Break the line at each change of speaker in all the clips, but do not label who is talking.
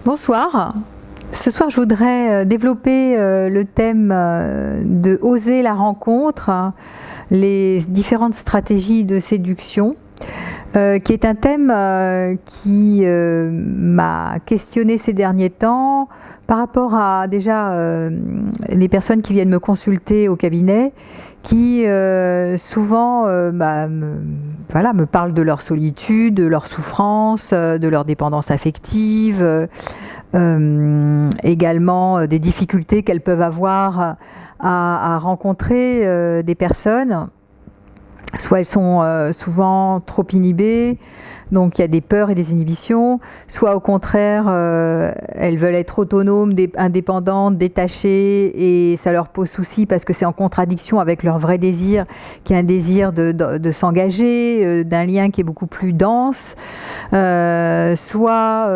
Bonsoir. Ce soir, je voudrais développer le thème de oser la rencontre, les différentes stratégies de séduction, qui est un thème qui m'a questionné ces derniers temps par rapport à déjà les personnes qui viennent me consulter au cabinet, qui souvent me parlent de leur solitude, de leur souffrance, de leur dépendance affective, également des difficultés qu'elles peuvent avoir à rencontrer des personnes. Soit elles sont souvent trop inhibées, donc il y a des peurs et des inhibitions, soit au contraire, elles veulent être autonomes, indépendantes, détachées, et ça leur pose souci parce que c'est en contradiction avec leur vrai désir, qui est un désir de s'engager, d'un lien qui est beaucoup plus dense. Soit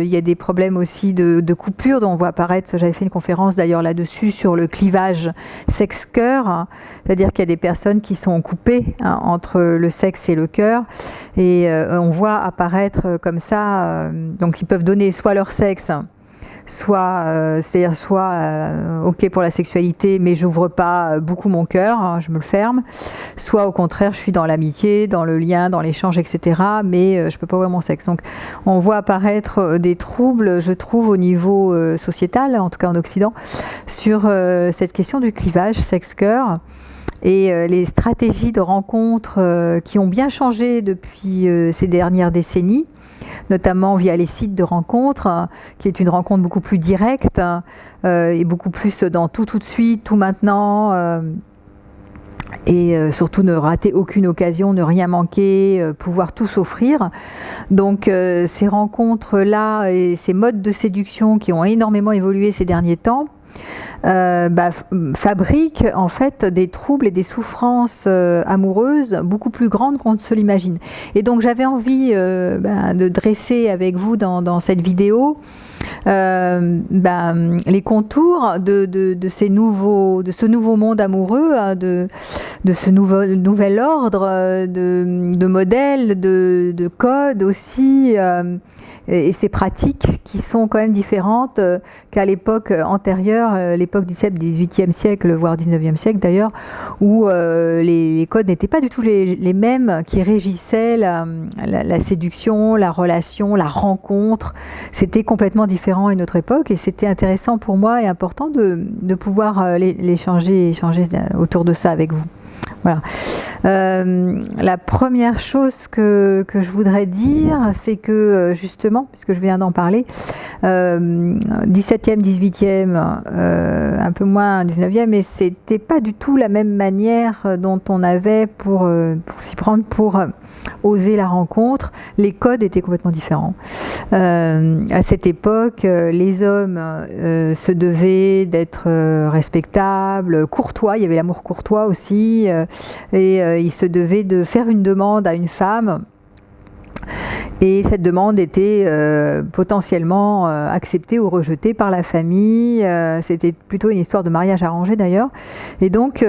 il y a des problèmes aussi de coupure dont on voit apparaître, j'avais fait une conférence d'ailleurs là-dessus, sur le clivage sexe-cœur, c'est-à-dire qu'il y a des personnes qui sont coupées entre le sexe et le cœur, et on voit apparaître comme ça, donc ils peuvent donner soit leur sexe, soit ok pour la sexualité, mais j'ouvre pas beaucoup mon cœur, je me le ferme, soit au contraire je suis dans l'amitié, dans le lien, dans l'échange, etc., mais je peux pas ouvrir mon sexe. Donc on voit apparaître des troubles, je trouve, au niveau sociétal, en tout cas en Occident, sur cette question du clivage sexe-cœur. Et les stratégies de rencontres qui ont bien changé depuis ces dernières décennies, notamment via les sites de rencontres, qui est une rencontre beaucoup plus directe et beaucoup plus dans tout de suite, tout maintenant, et surtout ne rater aucune occasion, ne rien manquer, pouvoir tout s'offrir. Donc ces rencontres-là et ces modes de séduction qui ont énormément évolué ces derniers temps, fabrique en fait des troubles et des souffrances amoureuses beaucoup plus grandes qu'on ne se l'imagine. Et donc j'avais envie de dresser avec vous dans cette vidéo les contours de ce nouveau monde amoureux, de ce nouvel ordre de modèles, de codes aussi, et ces pratiques qui sont quand même différentes qu'à l'époque antérieure, l'époque du XVIIIe siècle, voire XIXe siècle d'ailleurs, où les codes n'étaient pas du tout les mêmes qui régissaient la séduction, la relation, la rencontre. C'était complètement différent à une autre époque, et c'était intéressant pour moi et important de pouvoir échanger autour de ça avec vous. Voilà. La première chose que je voudrais dire, c'est que justement, puisque je viens d'en parler, 17e, 18e, un peu moins 19e, mais c'était pas du tout la même manière dont on avait pour s'y prendre, pour oser la rencontre. Les codes étaient complètement différents. À cette époque, les hommes se devaient d'être respectables, courtois, il y avait l'amour courtois aussi, et ils se devaient de faire une demande à une femme. Et cette demande était potentiellement acceptée ou rejetée par la famille. C'était plutôt une histoire de mariage arrangé d'ailleurs. Et donc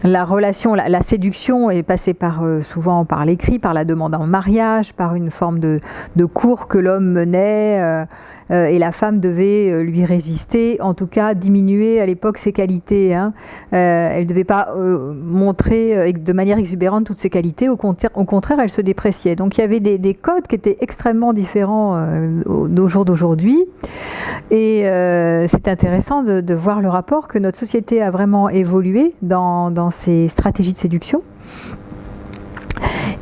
la relation, la séduction est passée souvent par l'écrit, par la demande en mariage, par une forme de cours que l'homme menait, et la femme devait lui résister, en tout cas diminuer à l'époque ses qualités. Elle ne devait pas montrer de manière exubérante toutes ses qualités, au contraire elle se dépréciait. Donc il y avait des codes qui étaient extrêmement différents au jour d'aujourd'hui, et c'est intéressant de voir le rapport que notre société a vraiment évolué dans ces stratégies de séduction.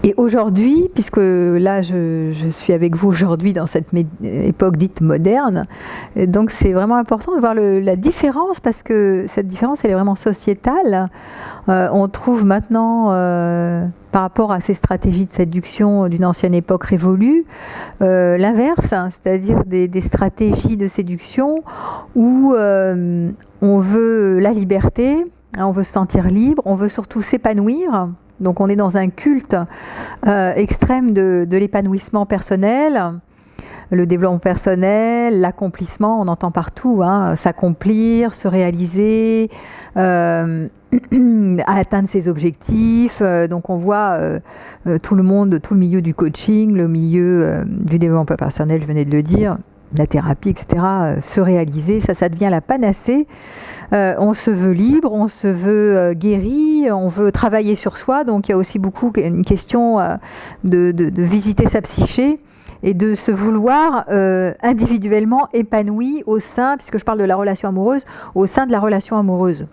Et aujourd'hui, puisque là je suis avec vous aujourd'hui dans cette époque dite moderne, donc c'est vraiment important de voir la différence, parce que cette différence elle est vraiment sociétale. On trouve maintenant, par rapport à ces stratégies de séduction d'une ancienne époque révolue, l'inverse, c'est-à-dire des stratégies de séduction où on veut la liberté, on veut se sentir libre, on veut surtout s'épanouir. Donc on est dans un culte extrême de l'épanouissement personnel, le développement personnel, l'accomplissement, on entend partout, s'accomplir, se réaliser, atteindre ses objectifs. Donc on voit tout le monde, tout le milieu du coaching, le milieu du développement personnel, je venais de le dire, la thérapie, etc., se réaliser, ça devient la panacée. On se veut libre, on se veut guéri, on veut travailler sur soi. Donc il y a aussi beaucoup une question de visiter sa psyché et de se vouloir individuellement épanoui au sein, puisque je parle de la relation amoureuse, au sein de la relation amoureuse.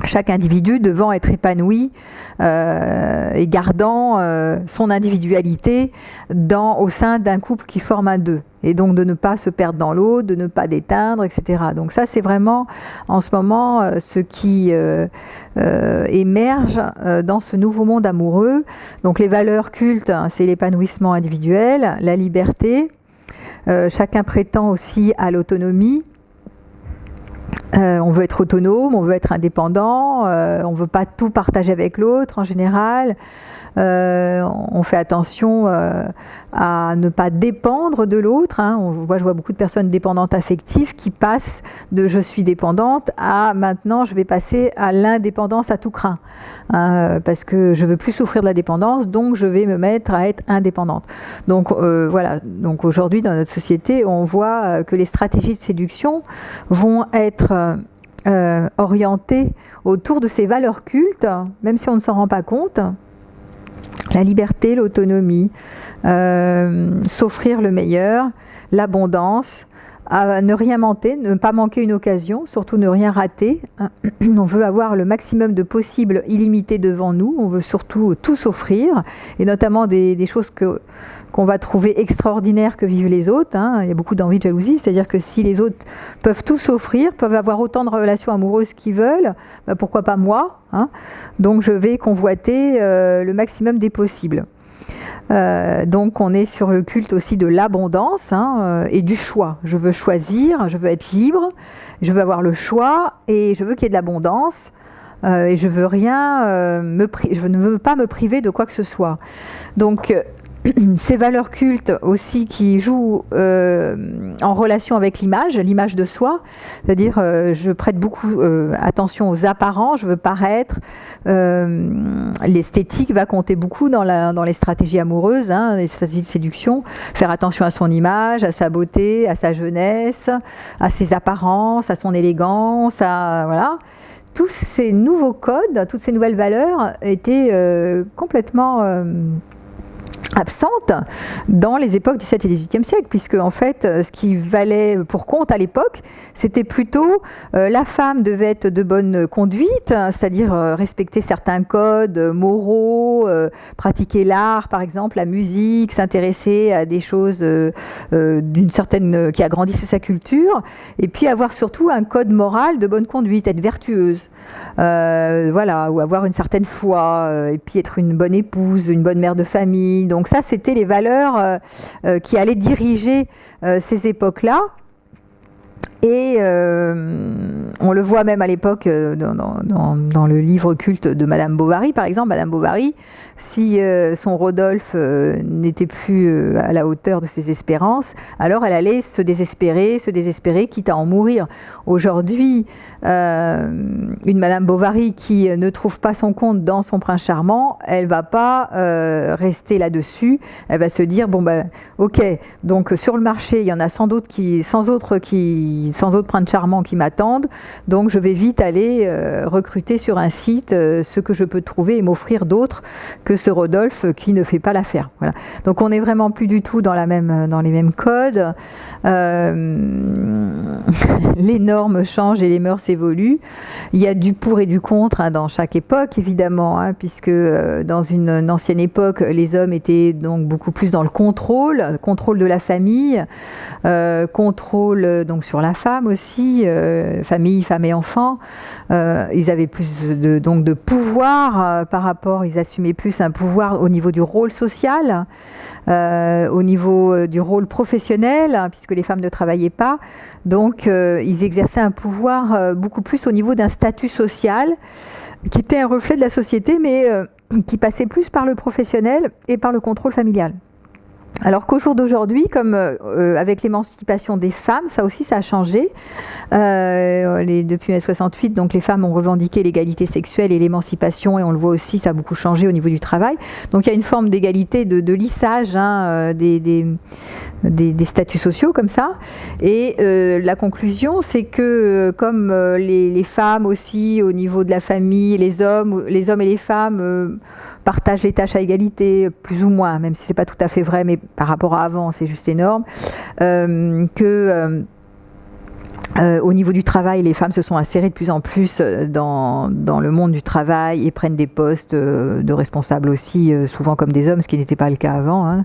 Chaque individu devant être épanoui et gardant son individualité au sein d'un couple qui forme un deux. Et donc de ne pas se perdre dans l'autre, de ne pas déteindre, etc. Donc ça, c'est vraiment en ce moment ce qui émerge dans ce nouveau monde amoureux. Donc les valeurs cultes, c'est l'épanouissement individuel, la liberté. Chacun prétend aussi à l'autonomie. On veut être autonome, on veut être indépendant, on ne veut pas tout partager avec l'autre en général. On fait attention à ne pas dépendre de l'autre. Je vois beaucoup de personnes dépendantes affectives qui passent de je suis dépendante à maintenant je vais passer à l'indépendance à tout crin. Parce que je ne veux plus souffrir de la dépendance, donc je vais me mettre à être indépendante. Donc voilà. Donc aujourd'hui dans notre société, on voit que les stratégies de séduction vont être orientées autour de ces valeurs cultes, même si on ne s'en rend pas compte. La liberté, l'autonomie, s'offrir le meilleur, l'abondance, ne rien manquer, ne pas manquer une occasion, surtout ne rien rater. On veut avoir le maximum de possible illimité devant nous, on veut surtout tout s'offrir, et notamment des choses qu'on va trouver extraordinaires que vivent les autres. Il y a beaucoup d'envie de jalousie, c'est-à-dire que si les autres peuvent tout s'offrir, peuvent avoir autant de relations amoureuses qu'ils veulent, pourquoi pas moi, Donc je vais convoiter le maximum des possibles. Donc on est sur le culte aussi de l'abondance et du choix. Je veux choisir, je veux être libre, je veux avoir le choix et je veux qu'il y ait de l'abondance. Et je veux je ne veux pas me priver de quoi que ce soit. Donc ces valeurs cultes aussi qui jouent en relation avec l'image de soi, c'est-à-dire je prête beaucoup attention aux apparences, je veux paraître, l'esthétique va compter beaucoup dans les stratégies amoureuses, les stratégies de séduction, faire attention à son image, à sa beauté, à sa jeunesse, à ses apparences, à son élégance, voilà. Tous ces nouveaux codes, toutes ces nouvelles valeurs étaient complètement absente dans les époques du 7 et 18e siècle, puisque en fait ce qui valait pour compte à l'époque, c'était plutôt la femme devait être de bonne conduite, c'est-à-dire respecter certains codes moraux, pratiquer l'art par exemple, la musique, s'intéresser à des choses d'une certaine qui agrandissaient sa culture, et puis avoir surtout un code moral de bonne conduite, être vertueuse, voilà, ou avoir une certaine foi, et puis être une bonne épouse, une bonne mère de famille. Donc ça, c'était les valeurs qui allaient diriger ces époques-là. Et on le voit même à l'époque dans le livre culte de Madame Bovary, par exemple. Madame Bovary, si son Rodolphe n'était plus à la hauteur de ses espérances, alors elle allait se désespérer, quitte à en mourir. Aujourd'hui, une Madame Bovary qui ne trouve pas son compte dans son prince charmant, elle va pas rester là-dessus. Elle va se dire ok, donc sur le marché, il y en a sans autres princes charmants qui m'attendent, donc je vais vite aller recruter sur un site ce que je peux trouver et m'offrir d'autres que ce Rodolphe qui ne fait pas l'affaire. Voilà. Donc on n'est vraiment plus du tout dans les mêmes codes. Les normes changent et les mœurs évoluent. Il y a du pour et du contre dans chaque époque, évidemment, puisque dans une ancienne époque, les hommes étaient donc beaucoup plus dans le contrôle de la famille, contrôle donc sur la femme aussi, famille, femme et enfants. Ils avaient plus de pouvoir par rapport, ils assumaient plus un pouvoir au niveau du rôle social, au niveau du rôle professionnel, puisque les femmes ne travaillaient pas. Donc ils exerçaient un pouvoir beaucoup plus au niveau d'un statut social qui était un reflet de la société, mais qui passait plus par le professionnel et par le contrôle familial. Alors qu'au jour d'aujourd'hui, comme avec l'émancipation des femmes, ça aussi ça a changé. Depuis mai 68, donc les femmes ont revendiqué l'égalité sexuelle et l'émancipation, et on le voit aussi, ça a beaucoup changé au niveau du travail. Donc il y a une forme d'égalité, de lissage des statuts sociaux comme ça. Et la conclusion, c'est que comme les femmes aussi, au niveau de la famille, les hommes et les femmes partagent les tâches à égalité, plus ou moins, même si c'est pas tout à fait vrai, mais par rapport à avant, c'est juste énorme, au niveau du travail, les femmes se sont insérées de plus en plus dans le monde du travail et prennent des postes de responsables aussi, souvent comme des hommes, ce qui n'était pas le cas avant.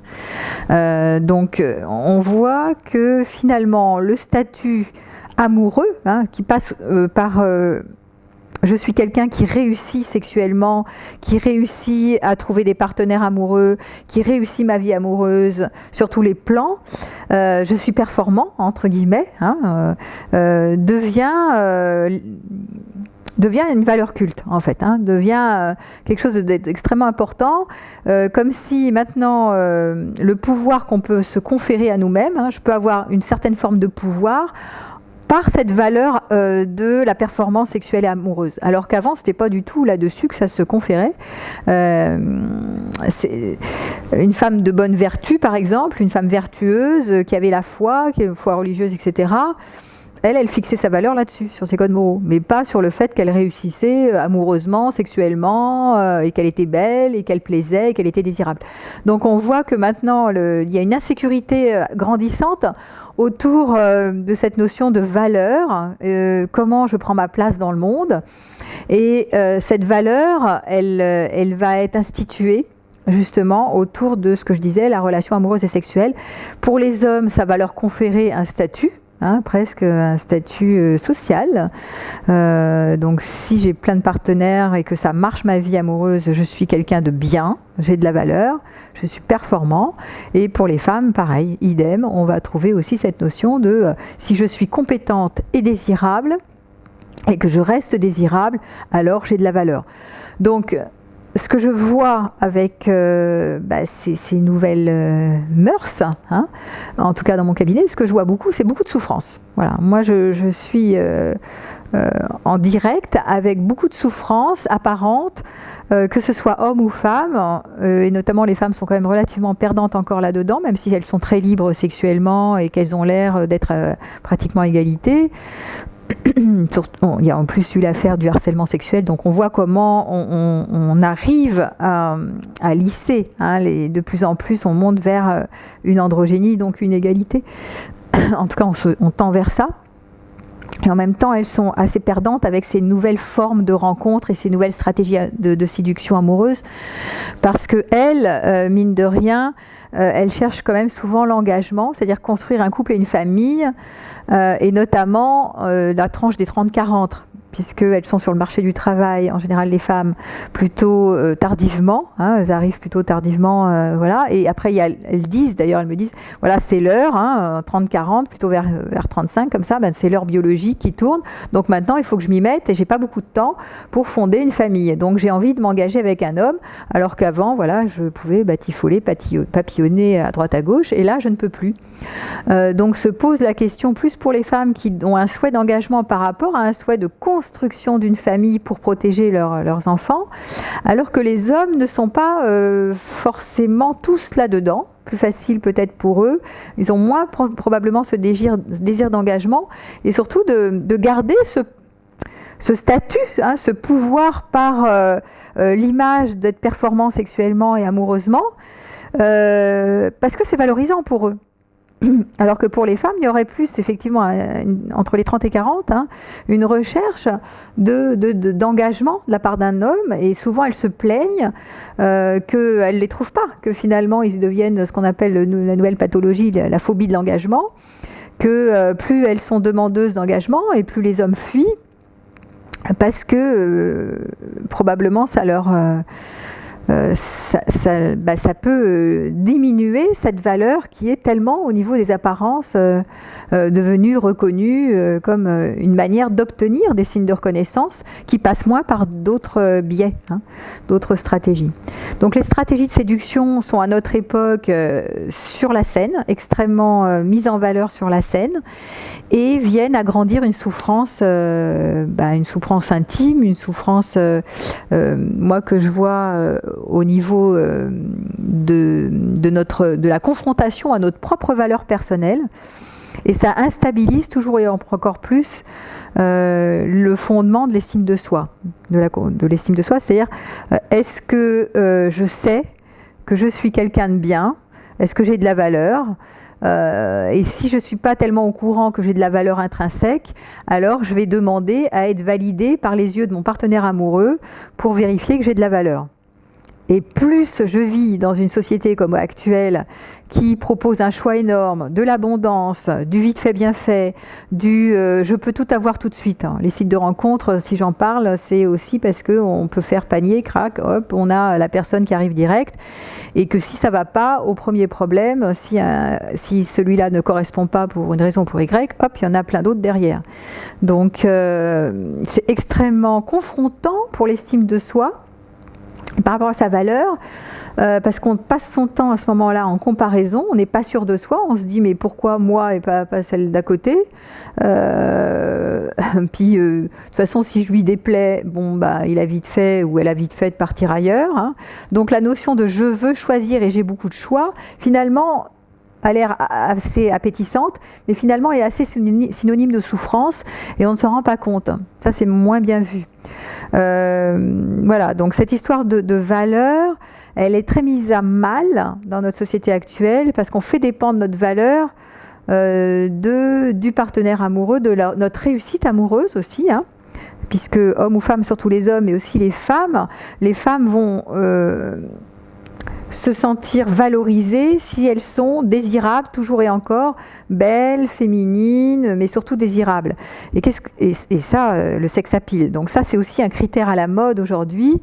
Hein. Donc on voit que finalement le statut amoureux, qui passe par... je suis quelqu'un qui réussit sexuellement, qui réussit à trouver des partenaires amoureux, qui réussit ma vie amoureuse sur tous les plans. Je suis performant, entre guillemets, devient une valeur culte, en fait, devient quelque chose d'extrêmement important, comme si maintenant le pouvoir qu'on peut se conférer à nous-mêmes, je peux avoir une certaine forme de pouvoir par cette valeur de la performance sexuelle et amoureuse. Alors qu'avant, ce n'était pas du tout là-dessus que ça se conférait. C'est une femme de bonne vertu, par exemple, une femme vertueuse qui avait la foi religieuse, etc., elle fixait sa valeur là-dessus, sur ses codes moraux, mais pas sur le fait qu'elle réussissait amoureusement, sexuellement, et qu'elle était belle, et qu'elle plaisait, et qu'elle était désirable. Donc on voit que maintenant, il y a une insécurité grandissante autour de cette notion de valeur, comment je prends ma place dans le monde. Et cette valeur, elle va être instituée justement autour de ce que je disais, la relation amoureuse et sexuelle. Pour les hommes, ça va leur conférer un statut, presque un statut social. Donc si j'ai plein de partenaires et que ça marche ma vie amoureuse, je suis quelqu'un de bien, j'ai de la valeur, je suis performant. Et pour les femmes, pareil, idem, on va trouver aussi cette notion de si je suis compétente et désirable et que je reste désirable, alors j'ai de la valeur. Donc ce que je vois avec ces nouvelles mœurs, en tout cas dans mon cabinet, ce que je vois beaucoup, c'est beaucoup de souffrance. Voilà. Moi, je suis en direct avec beaucoup de souffrance apparente, que ce soit homme ou femme, et notamment les femmes sont quand même relativement perdantes encore là-dedans, même si elles sont très libres sexuellement et qu'elles ont l'air d'être pratiquement à égalité. Il y a en plus eu l'affaire du harcèlement sexuel, donc on voit comment on arrive à lisser, de plus en plus on monte vers une androgénie, donc une égalité. En tout cas on tend vers ça. Et en même temps, elles sont assez perdantes avec ces nouvelles formes de rencontres et ces nouvelles stratégies de séduction amoureuse, parce qu'elles, mine de rien, elles cherchent quand même souvent l'engagement, c'est-à-dire construire un couple et une famille, et notamment la tranche des 30-40, puisqu'elles sont sur le marché du travail, en général les femmes, plutôt tardivement, elles arrivent plutôt tardivement, voilà, et après elles disent, d'ailleurs elles me disent, voilà c'est l'heure, 30-40, plutôt vers 35, comme ça, c'est l'heure biologique qui tourne, donc maintenant il faut que je m'y mette, et j'ai pas beaucoup de temps pour fonder une famille, donc j'ai envie de m'engager avec un homme, alors qu'avant, voilà, je pouvais batifoler, papillonner à droite à gauche, et là je ne peux plus. Donc se pose la question plus pour les femmes qui ont un souhait d'engagement par rapport à un souhait de construction d'une famille pour protéger leurs enfants, alors que les hommes ne sont pas forcément tous là-dedans. Plus facile peut-être pour eux, ils ont moins probablement ce désir d'engagement, et surtout de garder ce statut, ce pouvoir par l'image d'être performant sexuellement et amoureusement, parce que c'est valorisant pour eux. Alors que pour les femmes, il y aurait plus, effectivement, entre les 30 et 40, une recherche d'engagement de la part d'un homme, et souvent elles se plaignent qu'elles ne les trouvent pas, que finalement ils deviennent ce qu'on appelle la nouvelle pathologie, la phobie de l'engagement, que plus elles sont demandeuses d'engagement et plus les hommes fuient, parce que probablement ça leur ça peut diminuer cette valeur qui est tellement au niveau des apparences devenue reconnue comme une manière d'obtenir des signes de reconnaissance qui passent moins par d'autres biais, d'autres stratégies. Donc les stratégies de séduction sont à notre époque sur la scène, extrêmement mises en valeur sur la scène, et viennent agrandir une souffrance intime, une souffrance moi que je vois au niveau de la confrontation à notre propre valeur personnelle, et ça instabilise toujours et encore plus le fondement de l'estime de soi, de l'estime de soi, c'est-à-dire est-ce que je sais que je suis quelqu'un de bien, est-ce que j'ai de la valeur, et si je ne suis pas tellement au courant que j'ai de la valeur intrinsèque, alors je vais demander à être validée par les yeux de mon partenaire amoureux pour vérifier que j'ai de la valeur. Et plus je vis dans une société comme actuelle qui propose un choix énorme, de l'abondance, du vite fait bien fait, je peux tout avoir tout de suite. Les sites de rencontres, si j'en parle, c'est aussi parce qu'on peut faire panier, crac, hop, on a la personne qui arrive direct. Et que si ça ne va pas, au premier problème, si celui-là ne correspond pas pour une raison ou pour Y, hop, il y en a plein d'autres derrière. Donc c'est extrêmement confrontant pour l'estime de soi par rapport à sa valeur, parce qu'on passe son temps à ce moment-là en comparaison, on n'est pas sûr de soi, on se dit mais pourquoi moi et pas celle d'à côté, puis de toute façon si je lui déplais, il a vite fait ou elle a vite fait de partir ailleurs, Donc la notion de je veux choisir et j'ai beaucoup de choix, finalement a l'air assez appétissante, mais finalement est assez synonyme de souffrance et on ne s'en rend pas compte. Ça c'est moins bien vu. Voilà, donc cette histoire de valeur, elle est très mise à mal dans notre société actuelle parce qu'on fait dépendre notre valeur du partenaire amoureux, de notre réussite amoureuse aussi, puisque hommes ou femmes, surtout les hommes, mais aussi les femmes vont se sentir valorisées si elles sont désirables, toujours et encore, belles, féminines, mais surtout désirables. Et ça, le sex appeal. Donc ça, c'est aussi un critère à la mode aujourd'hui,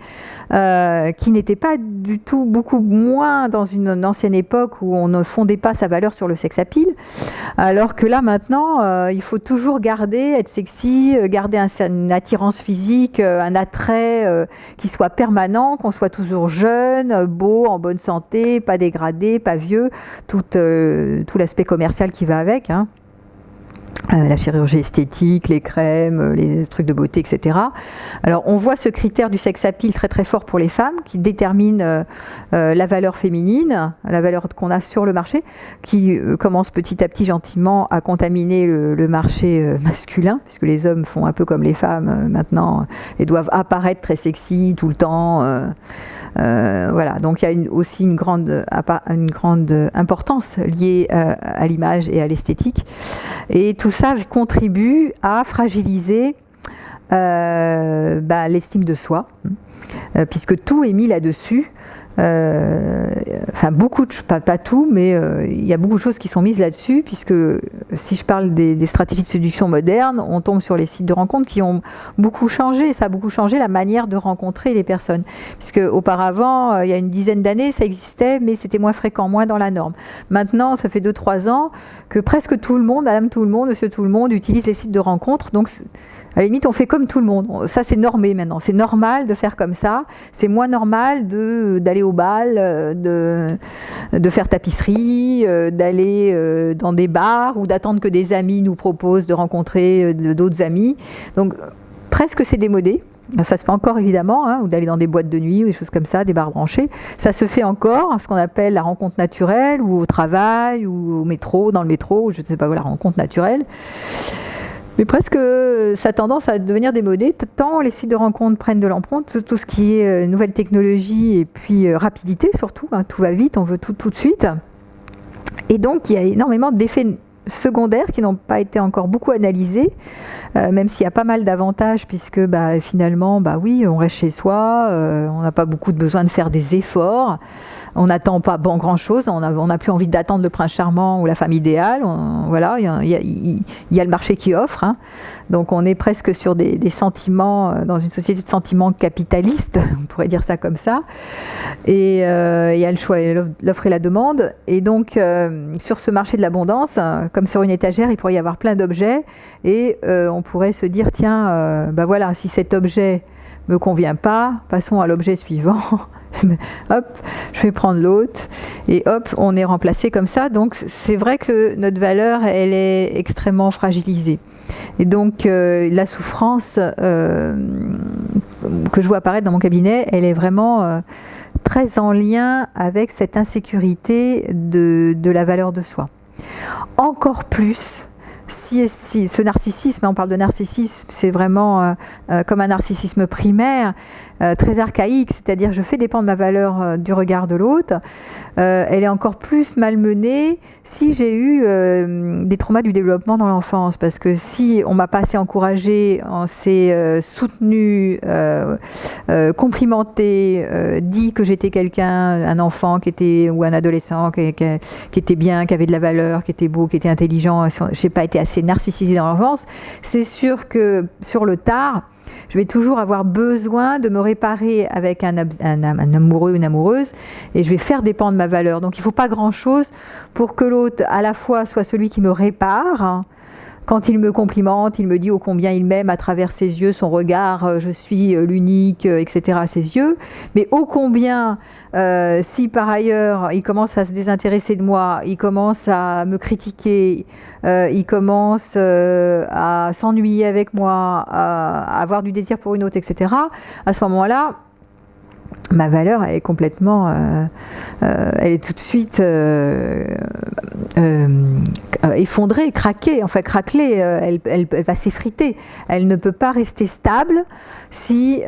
qui n'était pas du tout, beaucoup moins dans une ancienne époque où on ne fondait pas sa valeur sur le sex appeal, alors que là, maintenant, il faut toujours être sexy, garder une attirance physique, un attrait qui soit permanent, qu'on soit toujours jeune, beau, en bonne santé, pas dégradé, pas vieux, tout l'aspect commercial qui va avec, la chirurgie esthétique, les crèmes, les trucs de beauté, etc. Alors on voit ce critère du sex appeal très très fort pour les femmes qui détermine la valeur féminine, la valeur qu'on a sur le marché, qui commence petit à petit gentiment à contaminer le marché masculin, puisque les hommes font un peu comme les femmes maintenant et doivent apparaître très sexy tout le temps. Voilà, donc il y a aussi une grande importance liée à l'image et à l'esthétique. Et tout ça contribue à fragiliser l'estime de soi, puisque tout est mis là-dessus. Pas tout, mais il y a beaucoup de choses qui sont mises là-dessus, puisque si je parle des stratégies de séduction modernes, on tombe sur les sites de rencontres qui ont beaucoup changé. Ça a beaucoup changé la manière de rencontrer les personnes, puisque auparavant, il y a une dizaine d'années, ça existait, mais c'était moins fréquent, moins dans la norme. Maintenant, ça fait 2-3 ans que presque tout le monde, madame tout le monde, monsieur tout le monde, utilise les sites de rencontres. Donc à la limite, on fait comme tout le monde. Ça, c'est normé maintenant. C'est normal de faire comme ça. C'est moins normal d'aller au bal, de faire tapisserie, d'aller dans des bars ou d'attendre que des amis nous proposent de rencontrer d'autres amis. Donc, presque c'est démodé. Ça se fait encore évidemment, ou d'aller dans des boîtes de nuit ou des choses comme ça, des bars branchés. Ça se fait encore, ce qu'on appelle la rencontre naturelle, ou au travail, ou au métro, dans le métro, ou je ne sais pas où, la rencontre naturelle. Mais presque, ça a tendance à devenir démodé, tant les sites de rencontres prennent de l'empreinte, tout ce qui est nouvelle technologie et puis rapidité surtout, tout va vite, on veut tout de suite. Et donc, il y a énormément d'effets secondaires qui n'ont pas été encore beaucoup analysés, même s'il y a pas mal d'avantages, puisque finalement, oui, on reste chez soi, on n'a pas beaucoup besoin de faire des efforts. On n'attend pas grand-chose, on n'a plus envie d'attendre le prince charmant ou la femme idéale. Voilà, il y a le marché qui offre. Hein. Donc on est presque sur des sentiments, dans une société de sentiments capitalistes, on pourrait dire ça comme ça. Et il y a le choix, l'offre et la demande. Et donc sur ce marché de l'abondance, comme sur une étagère, il pourrait y avoir plein d'objets. Et on pourrait se dire, tiens, bah voilà, si cet objet me convient pas, passons à l'objet suivant. Hop, je vais prendre l'autre et hop, on est remplacé comme ça. Donc c'est vrai que notre valeur, elle est extrêmement fragilisée. Et donc la souffrance que je vois apparaître dans mon cabinet, elle est vraiment très en lien avec cette insécurité de la valeur de soi. Encore plus si ce narcissisme, on parle de narcissisme, c'est vraiment comme un narcissisme primaire, très archaïque, c'est-à-dire je fais dépendre ma valeur du regard de l'autre, elle est encore plus malmenée si j'ai eu des traumas du développement dans l'enfance, parce que si on m'a pas assez encouragée, on s'est soutenu, complimenté, dit que j'étais quelqu'un, un enfant ou un adolescent qui était bien, qui avait de la valeur, qui était beau, qui était intelligent, j'ai pas été assez narcissisée dans l'enfance, c'est sûr que sur le tard, je vais toujours avoir besoin de me réparer avec un amoureux, une amoureuse, et je vais faire dépendre ma valeur. Donc il ne faut pas grand-chose pour que l'autre, à la fois, soit celui qui me répare. Hein. Quand il me complimente, il me dit ô combien il m'aime à travers ses yeux, son regard, je suis l'unique, etc. à ses yeux. Mais ô combien, si par ailleurs il commence à se désintéresser de moi, il commence à me critiquer, il commence à s'ennuyer avec moi, à avoir du désir pour une autre, etc. À ce moment-là, ma valeur elle est complètement, elle est tout de suite effondrée, craquée, enfin craquelée, elle va s'effriter. Elle ne peut pas rester stable si,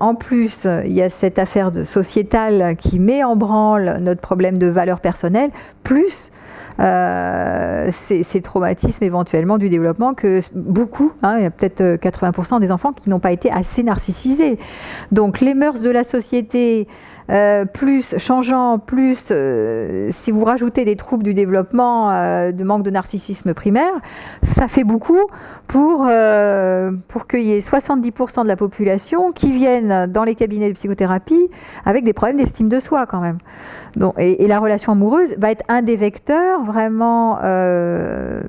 en plus, il y a cette affaire sociétale qui met en branle notre problème de valeur personnelle, plus ces traumatismes éventuellement du développement que beaucoup, hein, il y a peut-être 80% des enfants qui n'ont pas été assez narcissisés. Donc les mœurs de la société plus changeant, plus si vous rajoutez des troubles du développement, de manque de narcissisme primaire, ça fait beaucoup pour qu'il y ait 70% de la population qui viennent dans les cabinets de psychothérapie avec des problèmes d'estime de soi quand même. Donc, et la relation amoureuse va être un des vecteurs vraiment, un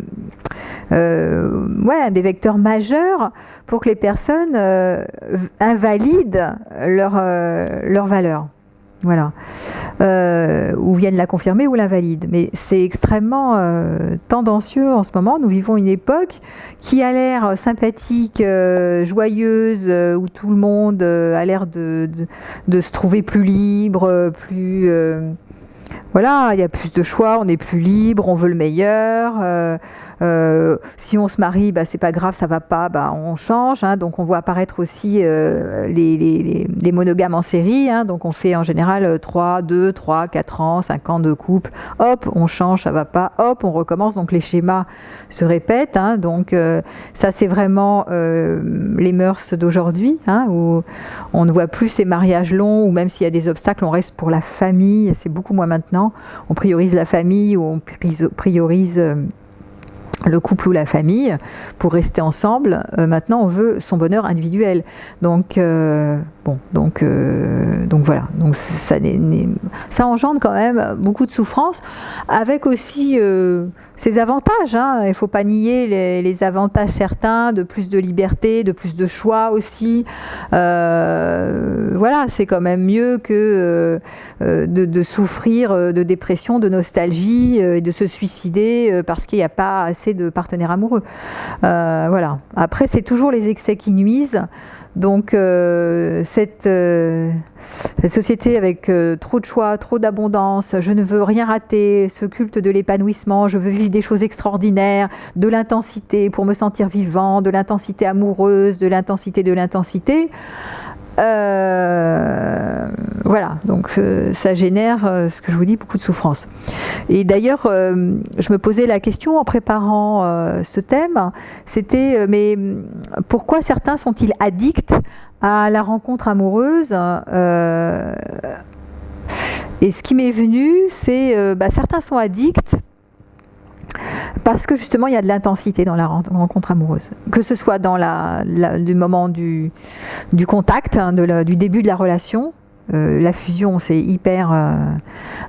des vecteurs majeurs pour que les personnes invalident leur valeur. Voilà. Ou viennent la confirmer ou l'invalident. Mais c'est extrêmement tendancieux en ce moment. Nous vivons une époque qui a l'air sympathique, joyeuse, où tout le monde a l'air de se trouver plus libre, plus... voilà, il y a plus de choix, on est plus libre, on veut le meilleur. Si on se marie, bah, c'est pas grave, ça va pas, bah, on change. Hein, donc on voit apparaître aussi les monogames en série. Hein, donc on fait en général 2, 3, 4 ans, 5 ans de couple. Hop, on change, ça va pas. Hop, on recommence. Donc les schémas se répètent. Hein, donc ça c'est vraiment les mœurs d'aujourd'hui, hein, où on ne voit plus ces mariages longs, ou même s'il y a des obstacles, on reste pour la famille. C'est beaucoup moins maintenant. On priorise la famille, ou on priorise le couple ou la famille pour rester ensemble. Maintenant on veut son bonheur individuel, donc donc voilà, donc ça engendre quand même beaucoup de souffrance, avec aussi ses avantages, hein. Il ne faut pas nier les avantages certains de plus de liberté, de plus de choix aussi. Voilà, c'est quand même mieux que de souffrir de dépression, de nostalgie, et de se suicider parce qu'il n'y a pas assez de partenaires amoureux. Voilà. Après, c'est toujours les excès qui nuisent. Donc cette société avec trop de choix, trop d'abondance, je ne veux rien rater, ce culte de l'épanouissement, je veux vivre des choses extraordinaires, de l'intensité pour me sentir vivant, de l'intensité amoureuse, de l'intensité. Voilà, donc ça génère, ce que je vous dis, beaucoup de souffrance. Et d'ailleurs, je me posais la question en préparant ce thème, c'était mais pourquoi certains sont-ils addicts à la rencontre amoureuse Et ce qui m'est venu, c'est certains sont addicts parce que justement il y a de l'intensité dans la rencontre amoureuse, que ce soit dans du moment du contact, hein, du début de la relation. La fusion, c'est hyper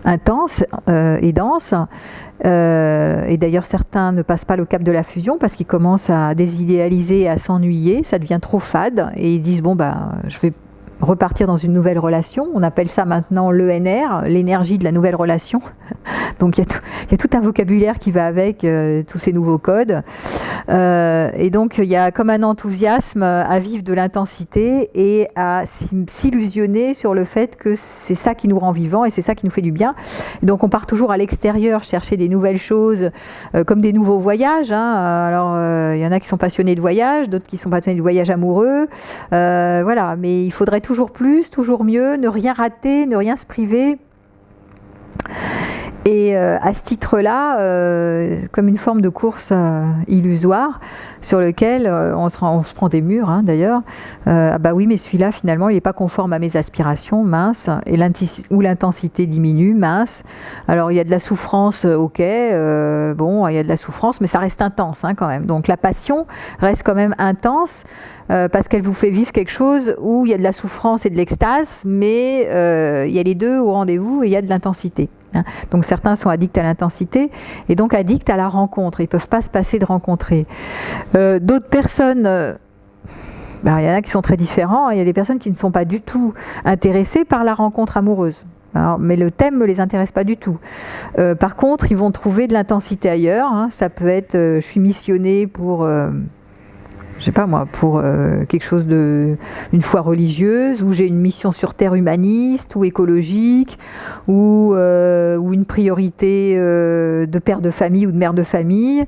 intense et dense. Et d'ailleurs, certains ne passent pas le cap de la fusion parce qu'ils commencent à désidéaliser, à s'ennuyer. Ça devient trop fade et ils disent je vais repartir dans une nouvelle relation. On appelle ça maintenant l'ENR, l'énergie de la nouvelle relation. Donc il y a tout un vocabulaire qui va avec tous ces nouveaux codes. Et donc il y a comme un enthousiasme à vivre de l'intensité et à s'illusionner sur le fait que c'est ça qui nous rend vivants et c'est ça qui nous fait du bien. Et donc on part toujours à l'extérieur chercher des nouvelles choses, comme des nouveaux voyages. Hein. Alors il y en a qui sont passionnés de voyage, d'autres qui sont passionnés de voyage amoureux. Voilà, mais il faudrait toujours plus, toujours mieux, ne rien rater, ne rien se priver. Et à ce titre-là, comme une forme de course illusoire, sur lequel on se prend des murs, hein, d'ailleurs. Oui, mais celui-là, finalement, il n'est pas conforme à mes aspirations, mince. Ou l'intensité diminue, mince. Alors, il y a de la souffrance, ok. Il y a de la souffrance, mais ça reste intense, hein, quand même. Donc, la passion reste quand même intense. Parce qu'elle vous fait vivre quelque chose où il y a de la souffrance et de l'extase, mais il y a les deux au rendez-vous et il y a de l'intensité. Hein. Donc certains sont addicts à l'intensité et donc addicts à la rencontre. Ils ne peuvent pas se passer de rencontrer. D'autres personnes, il y en a qui sont très différents. Il y a des personnes qui ne sont pas du tout intéressées par la rencontre amoureuse. Alors, mais le thème ne les intéresse pas du tout. Par contre, ils vont trouver de l'intensité ailleurs. Hein. Ça peut être, je suis missionnée pour... je sais pas moi, pour quelque chose une foi religieuse, ou j'ai une mission sur Terre humaniste ou écologique, ou une priorité de père de famille ou de mère de famille,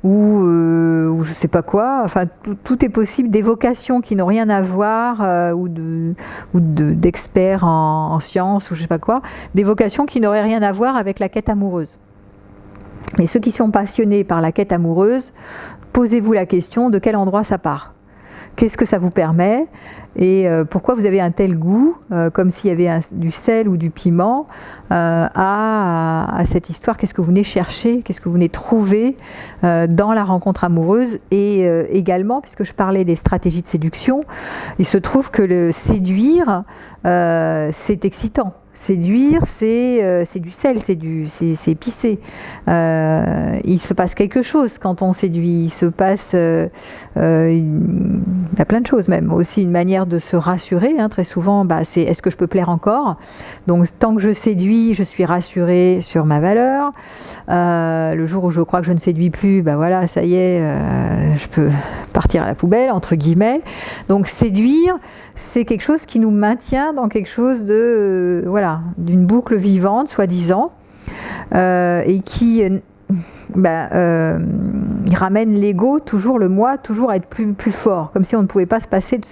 ou je sais pas quoi. Enfin, tout est possible. Des vocations qui n'ont rien à voir, ou d'experts en sciences ou je sais pas quoi. Des vocations qui n'auraient rien à voir avec la quête amoureuse. Mais ceux qui sont passionnés par la quête amoureuse, posez-vous la question de quel endroit ça part. Qu'est-ce que ça vous permet et pourquoi vous avez un tel goût, comme s'il y avait du sel ou du piment, à cette histoire. Qu'est-ce que vous venez chercher, qu'est-ce que vous venez trouver dans la rencontre amoureuse. Et également, puisque je parlais des stratégies de séduction, il se trouve que le séduire, c'est excitant. Séduire, c'est du sel, c'est épicé. Il se passe quelque chose quand on séduit. Il se passe, il y a plein de choses même. Aussi une manière de se rassurer. Hein, très souvent, c'est est-ce que je peux plaire encore ? Donc tant que je séduis, je suis rassurée sur ma valeur. Le jour où je crois que je ne séduis plus, voilà, ça y est, je peux partir à la poubelle entre guillemets. Donc séduire, c'est quelque chose qui nous maintient dans quelque chose de d'une boucle vivante, soi-disant, et qui ramène l'ego, toujours le moi, toujours à être plus fort, comme si on ne pouvait pas se passer de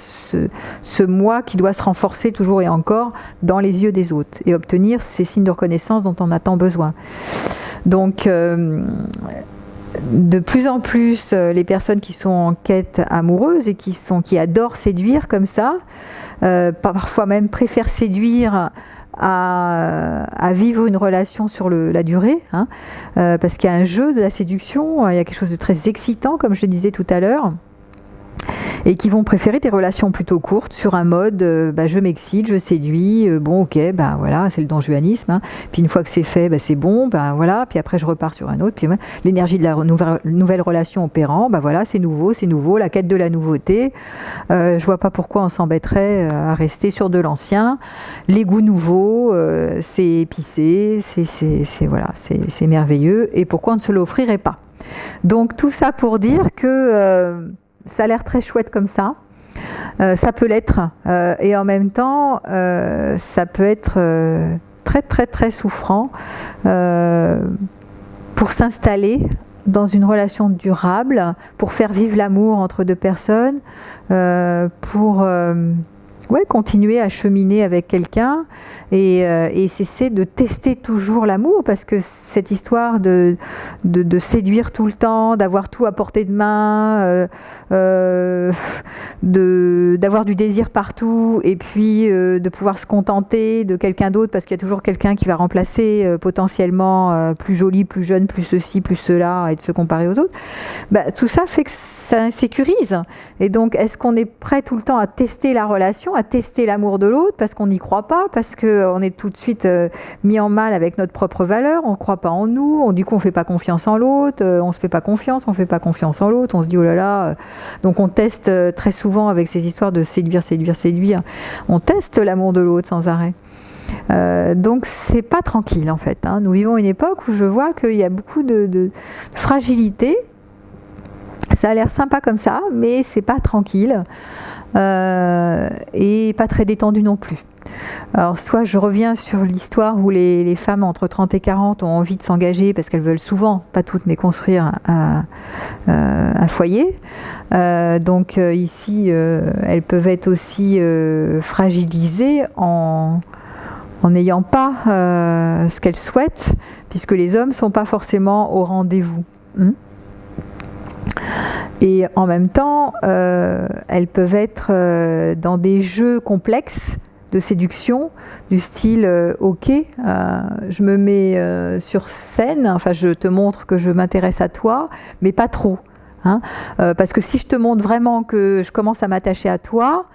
ce moi qui doit se renforcer toujours et encore dans les yeux des autres et obtenir ces signes de reconnaissance dont on a tant besoin. Donc de plus en plus, les personnes qui sont en quête amoureuse et qui adorent séduire comme ça, parfois même préfèrent séduire à vivre une relation sur la durée, hein, parce qu'il y a un jeu de la séduction, il y a quelque chose de très excitant, comme je le disais tout à l'heure, et qui vont préférer des relations plutôt courtes sur un mode je m'excite, je séduis, voilà, c'est le donjuanisme, hein. Puis une fois que c'est fait, c'est bon, voilà, puis après je repars sur un autre, puis l'énergie de la nouvelle relation opérant, voilà, c'est nouveau, la quête de la nouveauté. Je vois pas pourquoi on s'embêterait à rester sur de l'ancien. Les goûts nouveaux, c'est épicé, c'est merveilleux, et pourquoi on ne se l'offrirait pas? Donc tout ça pour dire que ça a l'air très chouette comme ça, ça peut l'être, et en même temps ça peut être très très très souffrant pour s'installer dans une relation durable, pour faire vivre l'amour entre deux personnes, pour ouais, continuer à cheminer avec quelqu'un et cesser de tester toujours l'amour, parce que cette histoire de séduire tout le temps, d'avoir tout à portée de main, d'avoir du désir partout et puis de pouvoir se contenter de quelqu'un d'autre parce qu'il y a toujours quelqu'un qui va remplacer potentiellement plus joli, plus jeune, plus ceci, plus cela, et de se comparer aux autres, bah, tout ça fait que ça insécurise. Et donc, est-ce qu'on est prêt tout le temps à tester la relation, à tester l'amour de l'autre parce qu'on n'y croit pas, parce qu'on est tout de suite mis en mal avec notre propre valeur, on ne croit pas en nous, du coup on ne fait pas confiance en l'autre, on ne se fait pas confiance, on ne fait pas confiance en l'autre, on se dit oh là là. Donc on teste très souvent avec ces histoires de séduire, séduire, séduire, on teste l'amour de l'autre sans arrêt. Donc c'est pas tranquille en fait, hein. Nous vivons une époque où je vois qu'il y a beaucoup de fragilité. Ça a l'air sympa comme ça, mais c'est pas tranquille et pas très détendu non plus. Alors soit je reviens sur l'histoire où les femmes entre 30 et 40 ont envie de s'engager parce qu'elles veulent souvent, pas toutes, mais construire un foyer. Donc ici, elles peuvent être aussi fragilisées en n'ayant pas ce qu'elles souhaitent, puisque les hommes ne sont pas forcément au rendez-vous. Et en même temps, elles peuvent être dans des jeux complexes de séduction, du style ok, je me mets sur scène, enfin je te montre que je m'intéresse à toi, mais pas trop. Hein, parce que si je te montre vraiment que je commence à m'attacher à toi,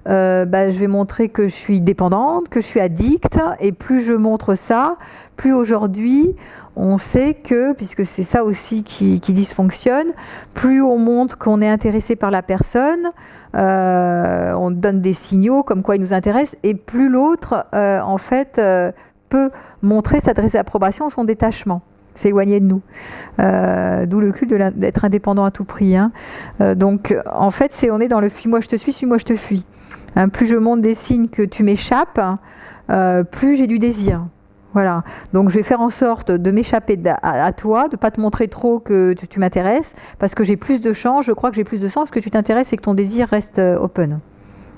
je vais montrer que je suis dépendante, que je suis addict, et plus je montre ça, plus aujourd'hui on sait que, puisque c'est ça aussi qui dysfonctionne, plus on montre qu'on est intéressé par la personne, on donne des signaux comme quoi il nous intéresse, et plus l'autre en fait peut montrer sa désapprobation, son détachement, s'éloigner de nous. D'où le culte d'être indépendant à tout prix. Hein. Donc en fait on est dans le fuis-moi je te suis, suis-moi je te fuis. Hein, plus je montre des signes que tu m'échappes, plus j'ai du désir. Voilà, donc je vais faire en sorte de m'échapper à toi, de ne pas te montrer trop que tu m'intéresses, parce que j'ai plus de chance, je crois que j'ai plus de chance que tu t'intéresses et que ton désir reste open.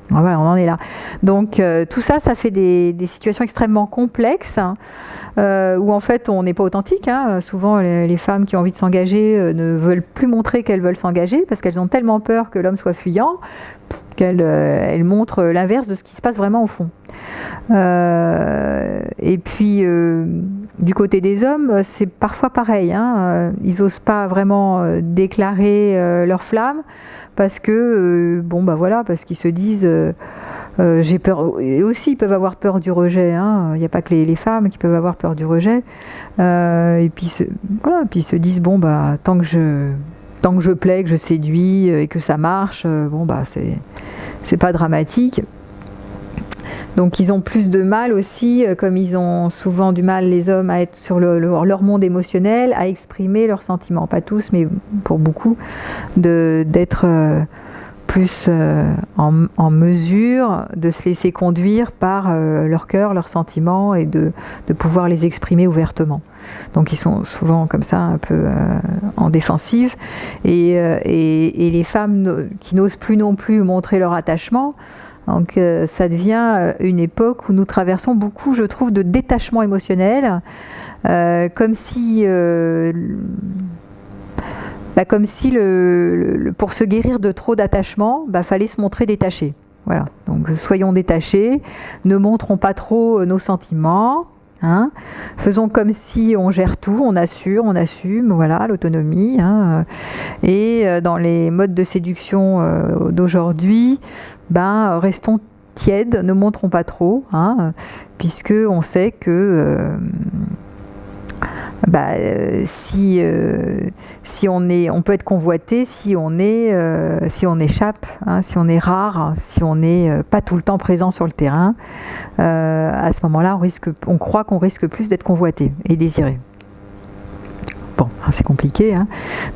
Voilà, on en est là. Donc tout ça, ça fait des situations extrêmement complexes, hein, où en fait on n'est pas authentique. Hein. Souvent les femmes qui ont envie de s'engager ne veulent plus montrer qu'elles veulent s'engager, parce qu'elles ont tellement peur que l'homme soit fuyant, qu'elles montrent l'inverse de ce qui se passe vraiment au fond. Et puis du côté des hommes, c'est parfois pareil. Hein. Ils n'osent pas vraiment déclarer leur flamme parce que parce qu'ils se disent j'ai peur. Et aussi ils peuvent avoir peur du rejet. Hein. Il n'y a pas que les femmes qui peuvent avoir peur du rejet. Et puis puis ils se disent tant que je plais, que je séduis et que ça marche, c'est pas dramatique. Donc ils ont plus de mal aussi, comme ils ont souvent du mal, les hommes, à être sur leur monde émotionnel, à exprimer leurs sentiments. Pas tous, mais pour beaucoup, d'être plus en mesure de se laisser conduire par leur cœur, leurs sentiments, et de pouvoir les exprimer ouvertement. Donc ils sont souvent comme ça, un peu en défensive. Et les femmes qui n'osent plus non plus montrer leur attachement, donc ça devient une époque où nous traversons beaucoup, je trouve, de détachement émotionnel, comme si pour se guérir de trop d'attachement, fallait se montrer détaché. Voilà. Donc soyons détachés, ne montrons pas trop nos sentiments. Hein, faisons comme si on gère tout, on assume, voilà, l'autonomie. Hein, et dans les modes de séduction d'aujourd'hui, restons tièdes, ne montrons pas trop, hein, puisque on sait que si on peut être convoité, si on échappe, hein, si on est rare, si on n'est pas tout le temps présent sur le terrain, à ce moment-là, on croit qu'on risque plus d'être convoité et désiré. Bon, c'est compliqué. Hein.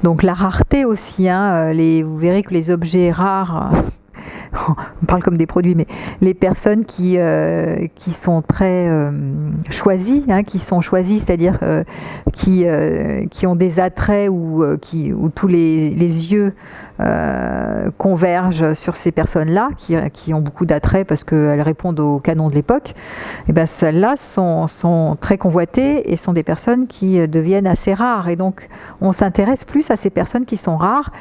Donc la rareté aussi, hein, vous verrez que les objets rares, on parle comme des produits, mais les personnes qui sont très choisies, hein, c'est-à-dire qui ont des attraits où tous les yeux convergent sur ces personnes-là, qui ont beaucoup d'attrait parce qu'elles répondent au canon de l'époque, et bien celles-là sont très convoitées et sont des personnes qui deviennent assez rares. Et donc on s'intéresse plus à ces personnes qui sont rares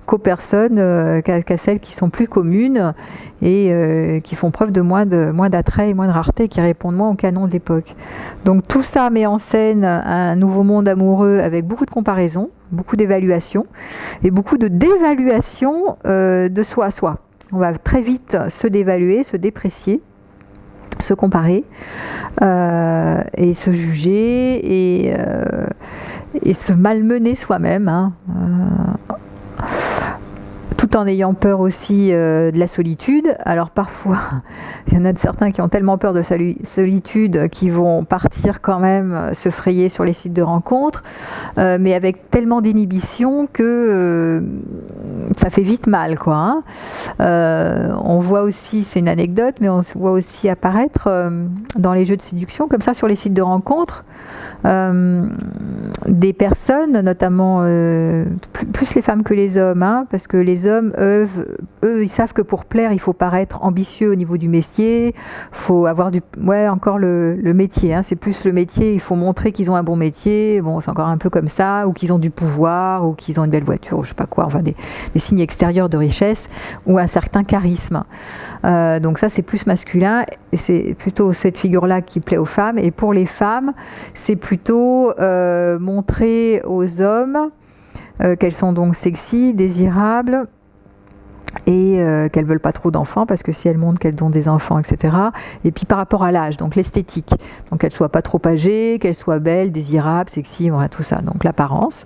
qu'aux personnes, qu'à celles qui sont plus communes et qui font preuve de moins d'attrait et moins de rareté, qui répondent moins au canon de l'époque. Donc tout ça met en scène un nouveau monde amoureux avec beaucoup de comparaisons, beaucoup d'évaluations et beaucoup de dévaluation de soi à soi. On va très vite se dévaluer, se déprécier, se comparer et se juger et se malmener soi-même, hein, tout en ayant peur aussi de la solitude. Alors parfois, il y en a de certains qui ont tellement peur de solitude qu'ils vont partir quand même se frayer sur les sites de rencontres, mais avec tellement d'inhibition que ça fait vite mal, quoi, hein. On voit aussi, c'est une anecdote, mais on voit aussi apparaître dans les jeux de séduction, comme ça sur les sites de rencontres, des personnes, notamment plus les femmes que les hommes, hein, parce que les hommes, eux, ils savent que pour plaire, il faut paraître ambitieux au niveau du métier, faut avoir encore le métier, hein, c'est plus le métier, il faut montrer qu'ils ont un bon métier, bon, c'est encore un peu comme ça, ou qu'ils ont du pouvoir, ou qu'ils ont une belle voiture, ou je sais pas quoi, enfin des signes extérieurs de richesse, ou un certain charisme. Donc ça, c'est plus masculin, et c'est plutôt cette figure-là qui plaît aux femmes, et pour les femmes, c'est plutôt montrer aux hommes qu'elles sont donc sexy, désirables, et qu'elles ne veulent pas trop d'enfants, parce que si elles montrent qu'elles ont des enfants, etc. Et puis par rapport à l'âge, donc l'esthétique, donc qu'elles ne soient pas trop âgées, qu'elles soient belles, désirables, sexy, voilà, tout ça, donc l'apparence.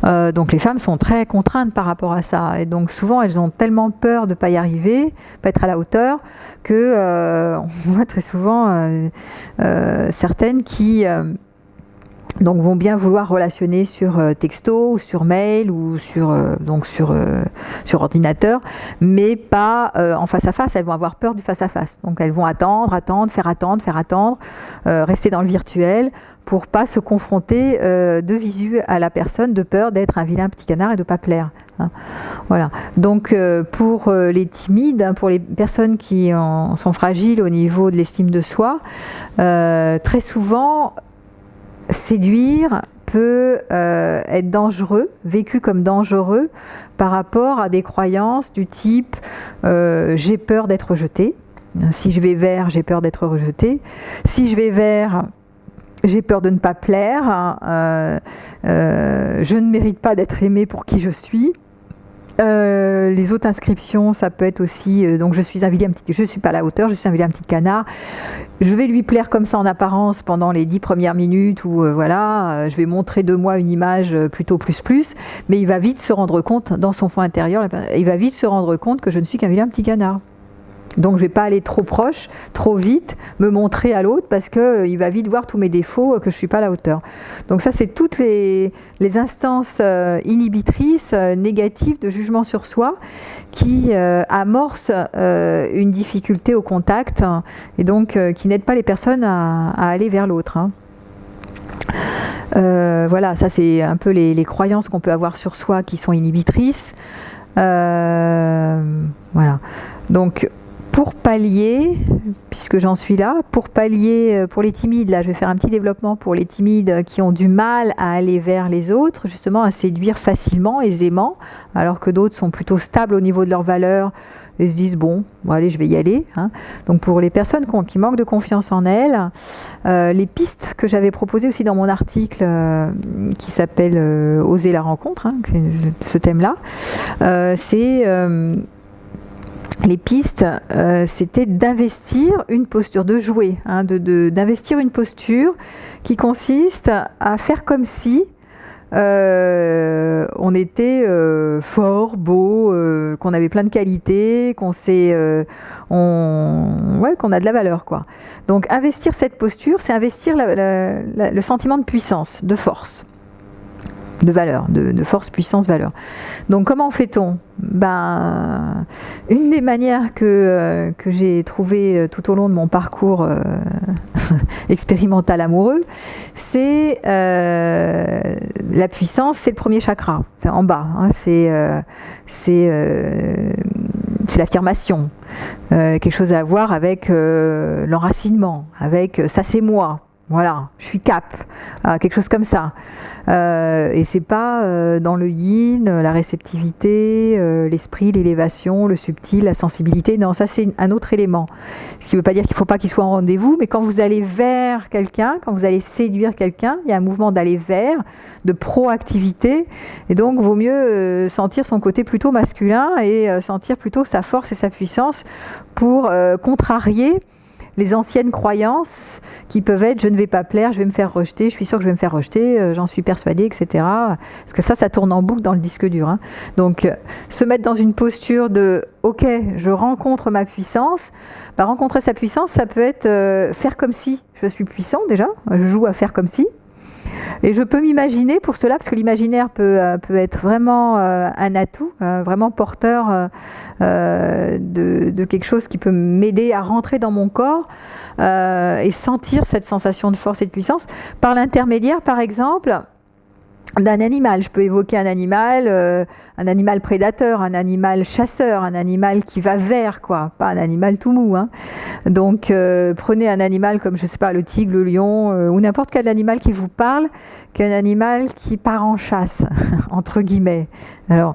Donc les femmes sont très contraintes par rapport à ça, et donc souvent elles ont tellement peur de ne pas y arriver, pas être à la hauteur, que on voit très souvent certaines qui donc vont bien vouloir relationner sur texto ou sur mail ou sur ordinateur, mais pas en face à face. Elles vont avoir peur du face à face, donc elles vont faire attendre, rester dans le virtuel pour pas se confronter de visu à la personne, de peur d'être un vilain petit canard et de pas plaire, hein. Voilà. Donc pour les timides, hein, pour les personnes qui sont fragiles au niveau de l'estime de soi, très souvent séduire peut être dangereux, vécu comme dangereux par rapport à des croyances du type j'ai peur d'être rejeté. Si je vais vers, j'ai peur d'être rejeté. Si je vais vers, j'ai peur de ne pas plaire. Je ne mérite pas d'être aimé pour qui je suis. Les autres inscriptions, ça peut être aussi donc je suis pas à la hauteur, je suis un vilain petit canard. Je vais lui plaire comme ça en apparence pendant les 10 premières minutes où je vais montrer de moi une image plutôt plus, mais il va vite se rendre compte dans son fond intérieur, il va vite se rendre compte que je ne suis qu'un vilain petit canard. Donc je ne vais pas aller trop proche, trop vite, me montrer à l'autre parce qu'il va vite voir tous mes défauts, que je ne suis pas à la hauteur. Donc ça, c'est toutes les instances inhibitrices, négatives de jugement sur soi qui amorcent une difficulté au contact et donc qui n'aident pas les personnes à aller vers l'autre, hein. Voilà, ça c'est un peu les croyances qu'on peut avoir sur soi qui sont inhibitrices. Voilà. Donc pour pallier, puisque j'en suis là, pour pallier, pour les timides, là je vais faire un petit développement pour les timides qui ont du mal à aller vers les autres, justement à séduire facilement, aisément, alors que d'autres sont plutôt stables au niveau de leurs valeurs et se disent bon allez, je vais y aller, hein. Donc pour les personnes qui manquent de confiance en elles, les pistes que j'avais proposées aussi dans mon article qui s'appelle Oser la rencontre, hein, ce thème-là, c'est les pistes, c'était d'investir une posture, de jouer, hein, d'investir une posture qui consiste à faire comme si on était fort, beau, qu'on avait plein de qualités, qu'on a de la valeur, quoi. Donc investir cette posture, c'est investir le sentiment de puissance, de force. de valeur, de force, puissance, valeur. Donc comment fait-on? Une des manières que j'ai trouvées tout au long de mon parcours expérimental amoureux, c'est la puissance, c'est le premier chakra, c'est en bas, hein, c'est l'affirmation, quelque chose à voir avec l'enracinement, avec ça c'est moi. Voilà, je suis cap, quelque chose comme ça. Et c'est pas dans le yin, la réceptivité, l'esprit, l'élévation, le subtil, la sensibilité. Non, ça c'est un autre élément. Ce qui ne veut pas dire qu'il ne faut pas qu'il soit en rendez-vous, mais quand vous allez vers quelqu'un, quand vous allez séduire quelqu'un, il y a un mouvement d'aller vers, de proactivité. Et donc, vaut mieux sentir son côté plutôt masculin et sentir plutôt sa force et sa puissance pour contrarier les anciennes croyances qui peuvent être je ne vais pas plaire, je vais me faire rejeter, je suis sûre que je vais me faire rejeter, j'en suis persuadée, etc. Parce que ça tourne en boucle dans le disque dur. Hein. Donc, se mettre dans une posture de ok, je rencontre ma puissance. Rencontrer sa puissance, ça peut être faire comme si je suis puissant déjà, je joue à faire comme si. Et je peux m'imaginer pour cela, parce que l'imaginaire peut être vraiment un atout, vraiment porteur de quelque chose qui peut m'aider à rentrer dans mon corps et sentir cette sensation de force et de puissance par l'intermédiaire, par exemple, d'un animal. Je peux évoquer un animal prédateur, un animal chasseur, un animal qui va vers, quoi, pas un animal tout mou. Hein. Donc prenez un animal comme, je sais pas, le tigre, le lion, ou n'importe quel animal qui vous parle, qu'un animal qui part en chasse, entre guillemets. Alors,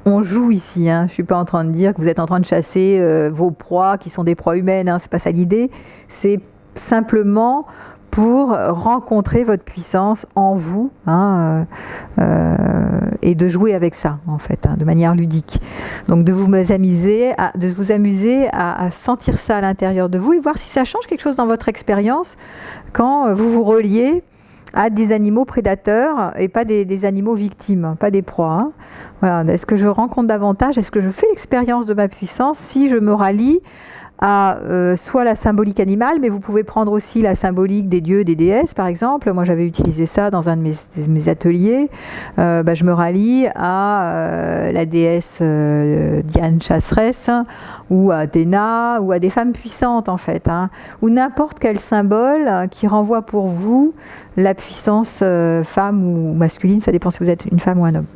on joue ici, hein. Je suis pas en train de dire que vous êtes en train de chasser vos proies, qui sont des proies humaines, hein. C'est pas ça l'idée, c'est simplement pour rencontrer votre puissance en vous, hein, et de jouer avec ça, en fait, hein, de manière ludique. Donc de vous amuser à sentir ça à l'intérieur de vous et voir si ça change quelque chose dans votre expérience quand vous vous reliez à des animaux prédateurs et pas des animaux victimes, pas des proies. Hein. Voilà. Est-ce que je rencontre davantage, est-ce que je fais l'expérience de ma puissance si je me rallie à soit la symbolique animale, mais vous pouvez prendre aussi la symbolique des dieux, des déesses, par exemple. Moi, j'avais utilisé ça dans un de mes ateliers. Je me rallie à la déesse Diane Chasseresse, ou à Athéna, ou à des femmes puissantes, en fait, hein, ou n'importe quel symbole qui renvoie pour vous la puissance femme ou masculine, ça dépend si vous êtes une femme ou un homme.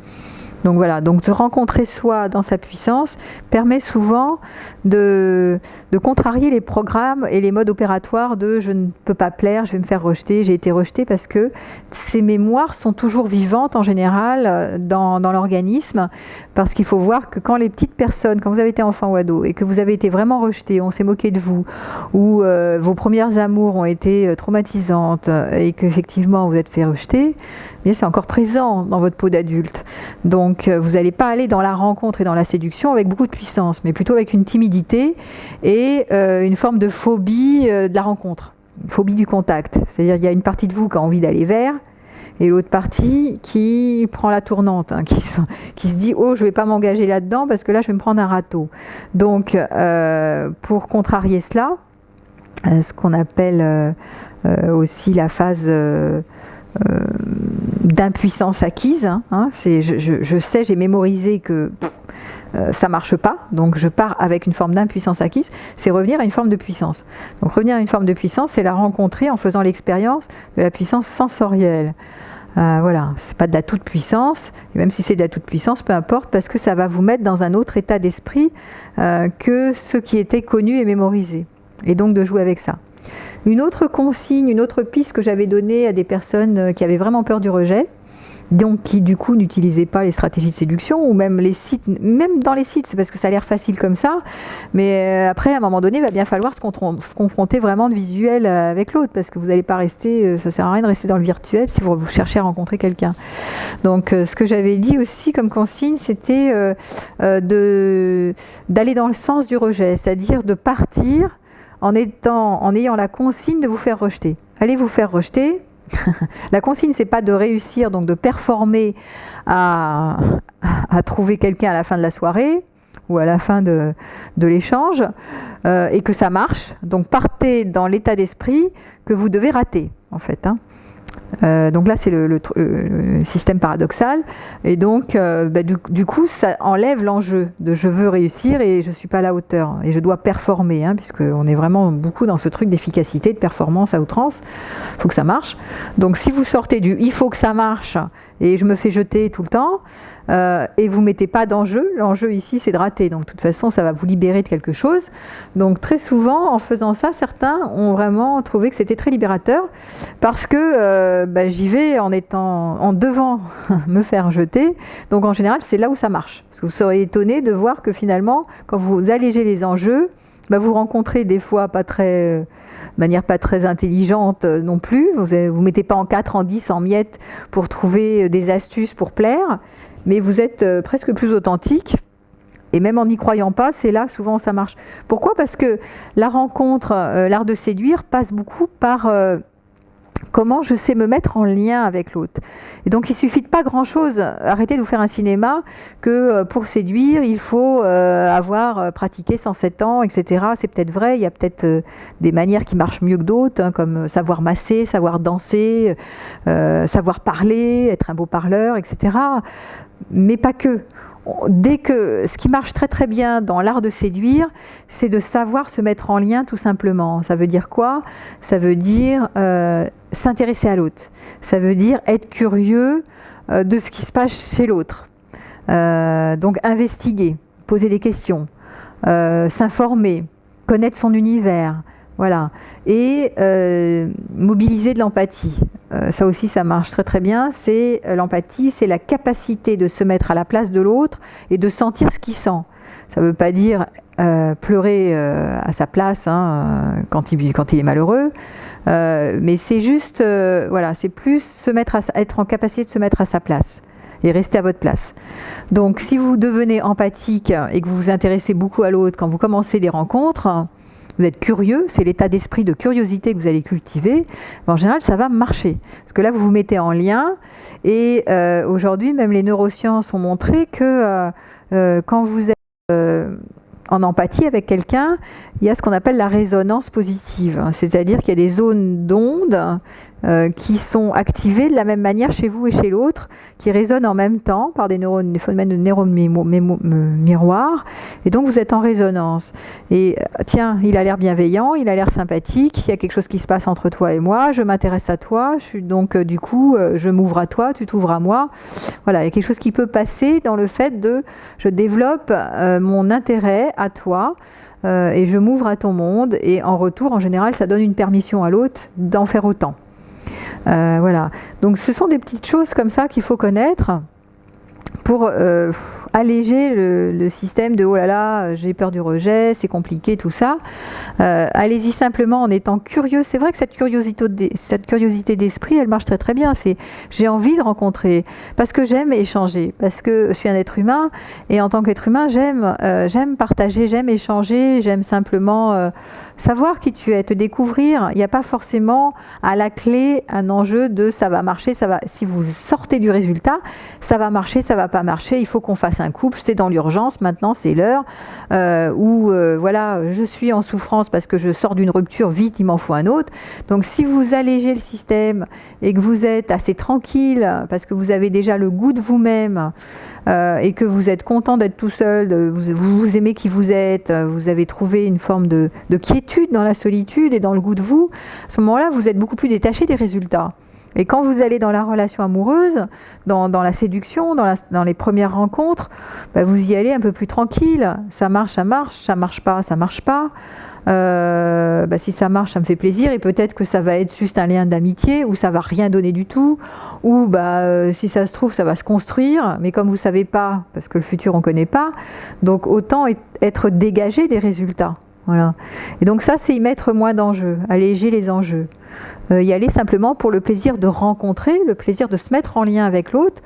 Donc voilà, donc de rencontrer soi dans sa puissance permet souvent de contrarier les programmes et les modes opératoires de je ne peux pas plaire, je vais me faire rejeter, j'ai été rejetée, parce que ces mémoires sont toujours vivantes en général dans l'organisme, parce qu'il faut voir que quand les petites personnes, quand vous avez été enfant ou ado et que vous avez été vraiment rejeté, on s'est moqué de vous, ou vos premières amours ont été traumatisantes et qu'effectivement vous êtes fait rejeter, bien c'est encore présent dans votre peau d'adulte. Donc vous n'allez pas aller dans la rencontre et dans la séduction avec beaucoup de puissance, mais plutôt avec une timidité et une forme de phobie de la rencontre, une phobie du contact. C'est-à-dire qu'il y a une partie de vous qui a envie d'aller vers, et l'autre partie qui prend la tournante, hein, qui se dit « Oh, je ne vais pas m'engager là-dedans parce que là, je vais me prendre un râteau ». Donc, pour contrarier cela, ce qu'on appelle aussi la phase d'impuissance acquise, hein, c'est je sais, j'ai mémorisé que ça marche pas, donc je pars avec une forme d'impuissance acquise, c'est revenir à une forme de puissance. Donc revenir à une forme de puissance, c'est la rencontrer en faisant l'expérience de la puissance sensorielle. Voilà, c'est pas de la toute puissance, et même si c'est de la toute puissance, peu importe, parce que ça va vous mettre dans un autre état d'esprit que ce qui était connu et mémorisé, et donc de jouer avec ça. Une autre consigne, une autre piste que j'avais donnée à des personnes qui avaient vraiment peur du rejet, donc qui du coup n'utilisaient pas les stratégies de séduction, ou même les sites, même dans les sites, c'est parce que ça a l'air facile comme ça, mais après à un moment donné il va bien falloir se confronter vraiment de visuel avec l'autre, parce que vous n'allez pas rester, ça sert à rien de rester dans le virtuel si vous cherchez à rencontrer quelqu'un. Donc ce que j'avais dit aussi comme consigne, c'était d'aller dans le sens du rejet, c'est-à-dire de partir en ayant la consigne de vous faire rejeter. Allez vous faire rejeter. La consigne, c'est pas de réussir, donc de performer à trouver quelqu'un à la fin de la soirée ou à la fin de l'échange et que ça marche. Donc partez dans l'état d'esprit que vous devez rater, en fait. Hein. Donc là, c'est le système paradoxal. Et donc, du coup, ça enlève l'enjeu de je veux réussir et je ne suis pas à la hauteur. Et je dois performer, hein, puisqu'on est vraiment beaucoup dans ce truc d'efficacité, de performance à outrance. Il faut que ça marche. Donc, si vous sortez du il faut que ça marche et je me fais jeter tout le temps, et vous ne mettez pas d'enjeu, l'enjeu ici c'est de rater, donc de toute façon ça va vous libérer de quelque chose. Donc très souvent en faisant ça, certains ont vraiment trouvé que c'était très libérateur parce que j'y vais en devant me faire jeter, donc en général c'est là où ça marche. Parce que vous serez étonné de voir que finalement quand vous allégez les enjeux, vous rencontrez des fois de manière pas très intelligente non plus, vous ne mettez pas en 4, en 10, en miettes pour trouver des astuces pour plaire, mais vous êtes presque plus authentique. Et même en n'y croyant pas, c'est là souvent ça marche. Pourquoi ? Parce que la rencontre, l'art de séduire, passe beaucoup par comment je sais me mettre en lien avec l'autre. Et donc il suffit de pas grand-chose, arrêtez de vous faire un cinéma, que pour séduire, il faut avoir pratiqué 107 ans, etc. C'est peut-être vrai, il y a peut-être des manières qui marchent mieux que d'autres, hein, comme savoir masser, savoir danser, savoir parler, être un beau parleur, etc. Mais pas que. Ce qui marche très très bien dans l'art de séduire, c'est de savoir se mettre en lien tout simplement. Ça veut dire quoi ? Ça veut dire s'intéresser à l'autre. Ça veut dire être curieux de ce qui se passe chez l'autre. Donc investiguer, poser des questions, s'informer, connaître son univers. Voilà. Et mobiliser de l'empathie. Ça aussi, ça marche très très bien. C'est l'empathie, c'est la capacité de se mettre à la place de l'autre et de sentir ce qu'il sent. Ça ne veut pas dire pleurer à sa place quand il est malheureux, mais c'est juste, c'est plus être en capacité de se mettre à sa place et rester à votre place. Donc, si vous devenez empathique et que vous vous intéressez beaucoup à l'autre quand vous commencez des rencontres, vous êtes curieux, c'est l'état d'esprit de curiosité que vous allez cultiver, en général ça va marcher. Parce que là vous vous mettez en lien et aujourd'hui même les neurosciences ont montré que quand vous êtes en empathie avec quelqu'un, il y a ce qu'on appelle la résonance positive. C'est-à-dire qu'il y a des zones d'ondes qui sont activées de la même manière chez vous et chez l'autre, qui résonnent en même temps par des phénomènes de neurones miroirs. Et donc vous êtes en résonance. Et tiens, il a l'air bienveillant, il a l'air sympathique, il y a quelque chose qui se passe entre toi et moi, je m'intéresse à toi, du coup, je m'ouvre à toi, tu t'ouvres à moi. Voilà, il y a quelque chose qui peut passer dans le fait de je développe mon intérêt à toi. Et je m'ouvre à ton monde et en retour, en général, ça donne une permission à l'autre d'en faire autant. Voilà. Donc ce sont des petites choses comme ça qu'il faut connaître pour alléger le système de oh là là, j'ai peur du rejet, c'est compliqué, tout ça. Allez-y simplement en étant curieux. C'est vrai que cette curiosité d'esprit, elle marche très très bien. J'ai envie de rencontrer, parce que j'aime échanger, parce que je suis un être humain, et en tant qu'être humain, j'aime partager, j'aime échanger, j'aime simplement savoir qui tu es, te découvrir. Il n'y a pas forcément à la clé un enjeu de ça va marcher, si vous sortez du résultat, ça va marcher, ça va pas marcher, il faut qu'on fasse un couple, c'est dans l'urgence, maintenant c'est l'heure, voilà, je suis en souffrance parce que je sors d'une rupture, vite, il m'en faut un autre. Donc si vous allégez le système et que vous êtes assez tranquille, parce que vous avez déjà le goût de vous-même, et que vous êtes content d'être tout seul, vous aimez qui vous êtes, vous avez trouvé une forme de quiétude dans la solitude et dans le goût de vous, à ce moment-là, vous êtes beaucoup plus détaché des résultats. Et quand vous allez dans la relation amoureuse, dans la séduction, dans les premières rencontres, vous y allez un peu plus tranquille. Ça marche, ça marche pas, ça marche pas. Si ça marche, ça me fait plaisir, et peut-être que ça va être juste un lien d'amitié ou ça va rien donner du tout, ou si ça se trouve ça va se construire, mais comme vous savez pas, parce que le futur on connaît pas, donc autant être dégagé des résultats. Voilà. Et donc ça, c'est y mettre moins d'enjeux, alléger les enjeux, y aller simplement pour le plaisir de rencontrer, le plaisir de se mettre en lien avec l'autre.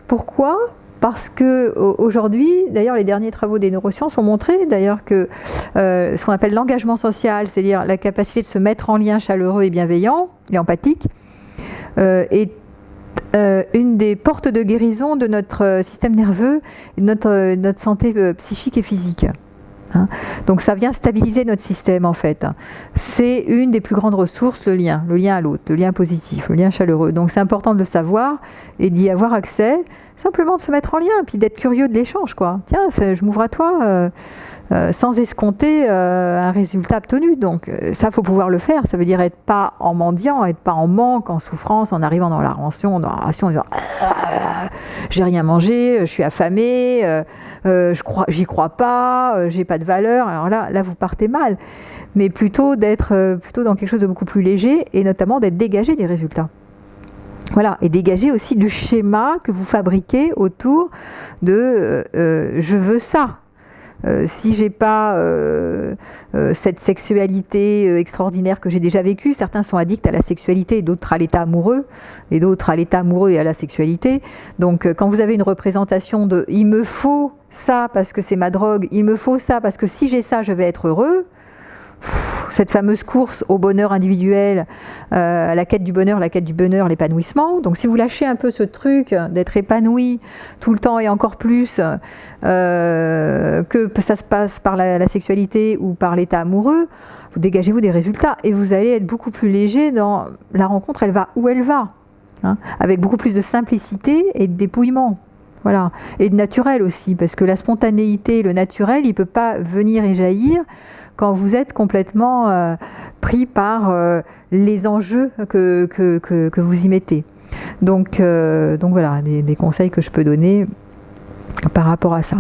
Pourquoi ? Parce que aujourd'hui, d'ailleurs, les derniers travaux des neurosciences ont montré d'ailleurs que ce qu'on appelle l'engagement social, c'est-à-dire la capacité de se mettre en lien chaleureux et bienveillant et empathique, est une des portes de guérison de notre système nerveux et de notre santé psychique et physique. Hein. Donc ça vient stabiliser notre système en fait. C'est une des plus grandes ressources, le lien à l'autre, le lien positif, le lien chaleureux. Donc c'est important de le savoir et d'y avoir accès, simplement de se mettre en lien, puis d'être curieux de l'échange, quoi. Tiens, je m'ouvre à toi sans escompter un résultat obtenu. Donc ça, faut pouvoir le faire. Ça veut dire être pas en mendiant, être pas en manque, en souffrance, en arrivant dans la ration, en disant j'ai rien mangé, je suis affamé, j'y crois pas, j'ai pas de valeur. Alors là vous partez mal. Mais plutôt d'être plutôt dans quelque chose de beaucoup plus léger et notamment d'être dégagé des résultats. Voilà, et dégager aussi du schéma que vous fabriquez autour de je veux ça. Si j'ai pas cette sexualité extraordinaire que j'ai déjà vécue, certains sont addicts à la sexualité, d'autres à l'état amoureux, et d'autres à l'état amoureux et à la sexualité. Donc quand vous avez une représentation de il me faut ça parce que c'est ma drogue, il me faut ça parce que si j'ai ça je vais être heureux, cette fameuse course au bonheur individuel, la quête du bonheur, l'épanouissement. Donc si vous lâchez un peu ce truc d'être épanoui tout le temps et encore plus, que ça se passe par la sexualité ou par l'état amoureux, vous dégagez-vous des résultats et vous allez être beaucoup plus léger dans la rencontre, elle va où elle va, hein, avec beaucoup plus de simplicité et de dépouillement. Voilà. Et de naturel aussi, parce que la spontanéité, le naturel, il ne peut pas venir et jaillir quand vous êtes complètement pris par les enjeux que vous y mettez. Donc voilà, des conseils que je peux donner par rapport à ça.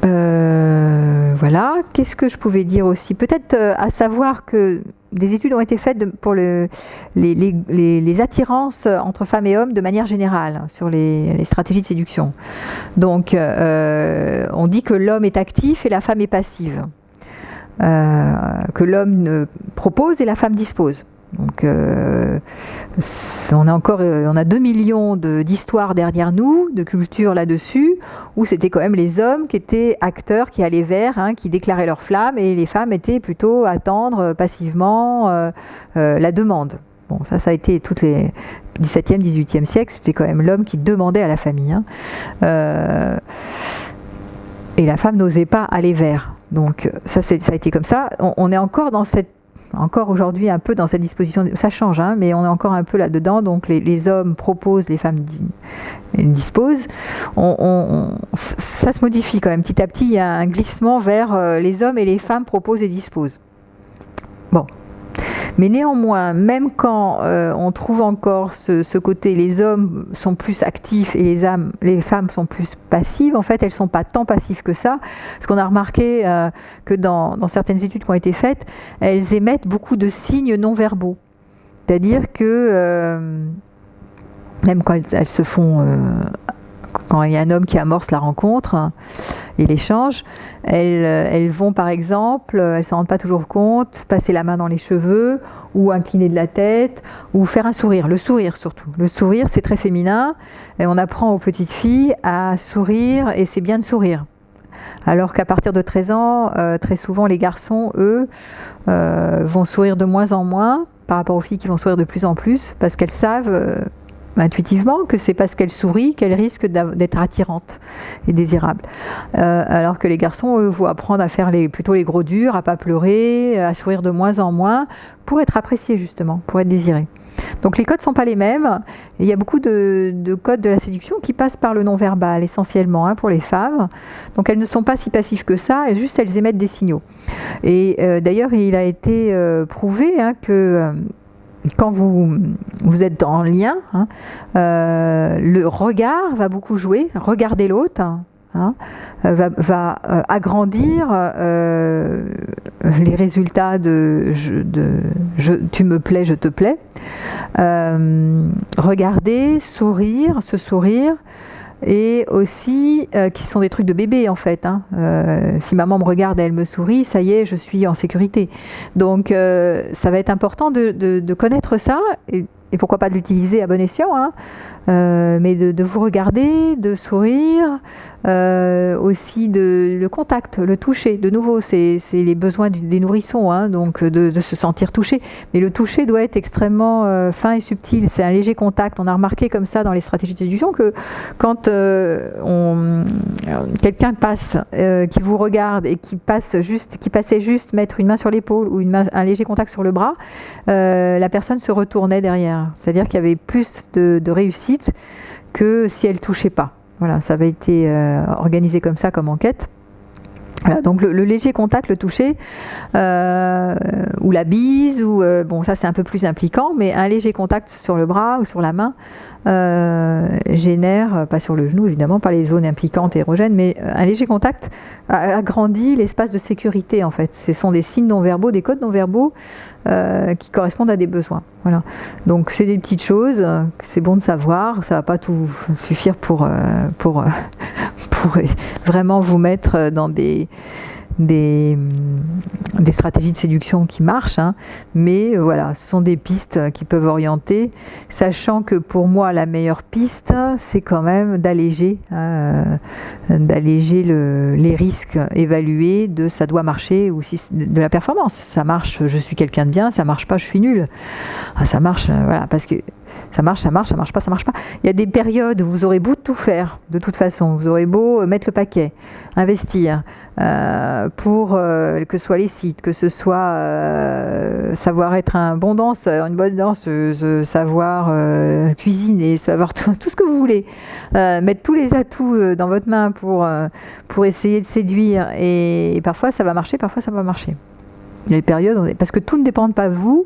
Voilà, qu'est-ce que je pouvais dire aussi? Peut-être à savoir que des études ont été faites pour les attirances entre femmes et hommes de manière générale, sur les stratégies de séduction. Donc, on dit que l'homme est actif et la femme est passive. Que l'homme propose et la femme dispose. Donc, on a 2 millions d'histoires derrière nous, de culture là-dessus, où c'était quand même les hommes qui étaient acteurs, qui allaient vers, hein, qui déclaraient leur flamme, et les femmes étaient plutôt à attendre passivement la demande. Bon, ça a été toutes les 17e, 18e siècle, c'était quand même l'homme qui demandait à la famille. Hein. Et la femme n'osait pas aller vers. Donc ça a été comme ça. On est encore aujourd'hui un peu dans cette disposition, ça change, hein, mais on est encore un peu là-dedans, donc les hommes proposent, les femmes disposent. Ça se modifie quand même, petit à petit, il y a un glissement vers les hommes et les femmes proposent et disposent. Bon. Mais néanmoins, même quand on trouve encore ce côté, les hommes sont plus actifs et les femmes sont plus passives, en fait, elles ne sont pas tant passives que ça. Parce qu'on a remarqué que dans certaines études qui ont été faites, elles émettent beaucoup de signes non verbaux. C'est-à-dire que même quand elles se font... quand il y a un homme qui amorce la rencontre et l'échange, elles vont par exemple, elles ne s'en rendent pas toujours compte, passer la main dans les cheveux ou incliner de la tête ou faire un sourire, le sourire surtout. Le sourire, c'est très féminin et on apprend aux petites filles à sourire et c'est bien de sourire. Alors qu'à partir de 13 ans, très souvent les garçons, eux, vont sourire de moins en moins par rapport aux filles qui vont sourire de plus en plus parce qu'elles savent... intuitivement que c'est parce qu'elle sourit qu'elle risque d'être attirante et désirable. Alors que les garçons, eux, vont apprendre à faire plutôt les gros durs, à pas pleurer, à sourire de moins en moins, pour être appréciés justement, pour être désirés. Donc les codes ne sont pas les mêmes. Et il y a beaucoup de codes de la séduction qui passent par le non-verbal essentiellement, hein, pour les femmes. Donc elles ne sont pas si passives que ça, elles émettent des signaux. Et d'ailleurs, il a été prouvé, hein, que... quand vous êtes en lien, hein, le regard va beaucoup jouer. Regarder l'autre, hein, va agrandir les résultats de tu me plais, je te plais. Regarder, sourire, se sourire. Et aussi, qui sont des trucs de bébé en fait. Hein. Si maman me regarde et elle me sourit, ça y est, je suis en sécurité. Donc, ça va être important de connaître ça et pourquoi pas de l'utiliser à bon escient, hein, mais de vous regarder, de sourire, aussi le contact, le toucher. De nouveau, c'est les besoins des nourrissons, hein, donc de se sentir touché. Mais le toucher doit être extrêmement fin et subtil. C'est un léger contact. On a remarqué comme ça dans les stratégies de séduction que quand quelqu'un passe, qui vous regarde et qui passait juste mettre une main sur l'épaule ou un léger contact sur le bras, la personne se retournait derrière. C'est-à-dire qu'il y avait plus de réussite que si elle ne touchait pas. Voilà, ça avait été organisé comme ça, comme enquête. Voilà, donc le léger contact, le toucher, ou la bise, ou bon, ça c'est un peu plus impliquant, mais un léger contact sur le bras ou sur la main génère, pas sur le genou évidemment, pas les zones impliquantes et érogènes, mais un léger contact agrandit l'espace de sécurité en fait. Ce sont des signes non-verbaux, des codes non-verbaux qui correspondent à des besoins. Voilà. Donc c'est des petites choses que c'est bon de savoir, ça ne va pas tout suffire pour vraiment vous mettre dans des stratégies de séduction qui marchent, hein. Mais voilà, ce sont des pistes qui peuvent orienter, sachant que pour moi la meilleure piste c'est quand même d'alléger les risques évalués de ça doit marcher, ou si de la performance, ça marche je suis quelqu'un de bien, ça marche pas je suis nul, ça marche, voilà, parce que ça marche pas. Il y a des périodes où vous aurez beau de tout faire, de toute façon, vous aurez beau mettre le paquet, investir, pour que ce soit les sites, que ce soit savoir être un bon danseur, une bonne danseuse, savoir cuisiner, savoir tout ce que vous voulez, mettre tous les atouts dans votre main pour essayer de séduire, et parfois ça va marcher, parfois ça va marcher. Il y a des périodes, parce que tout ne dépend pas de vous.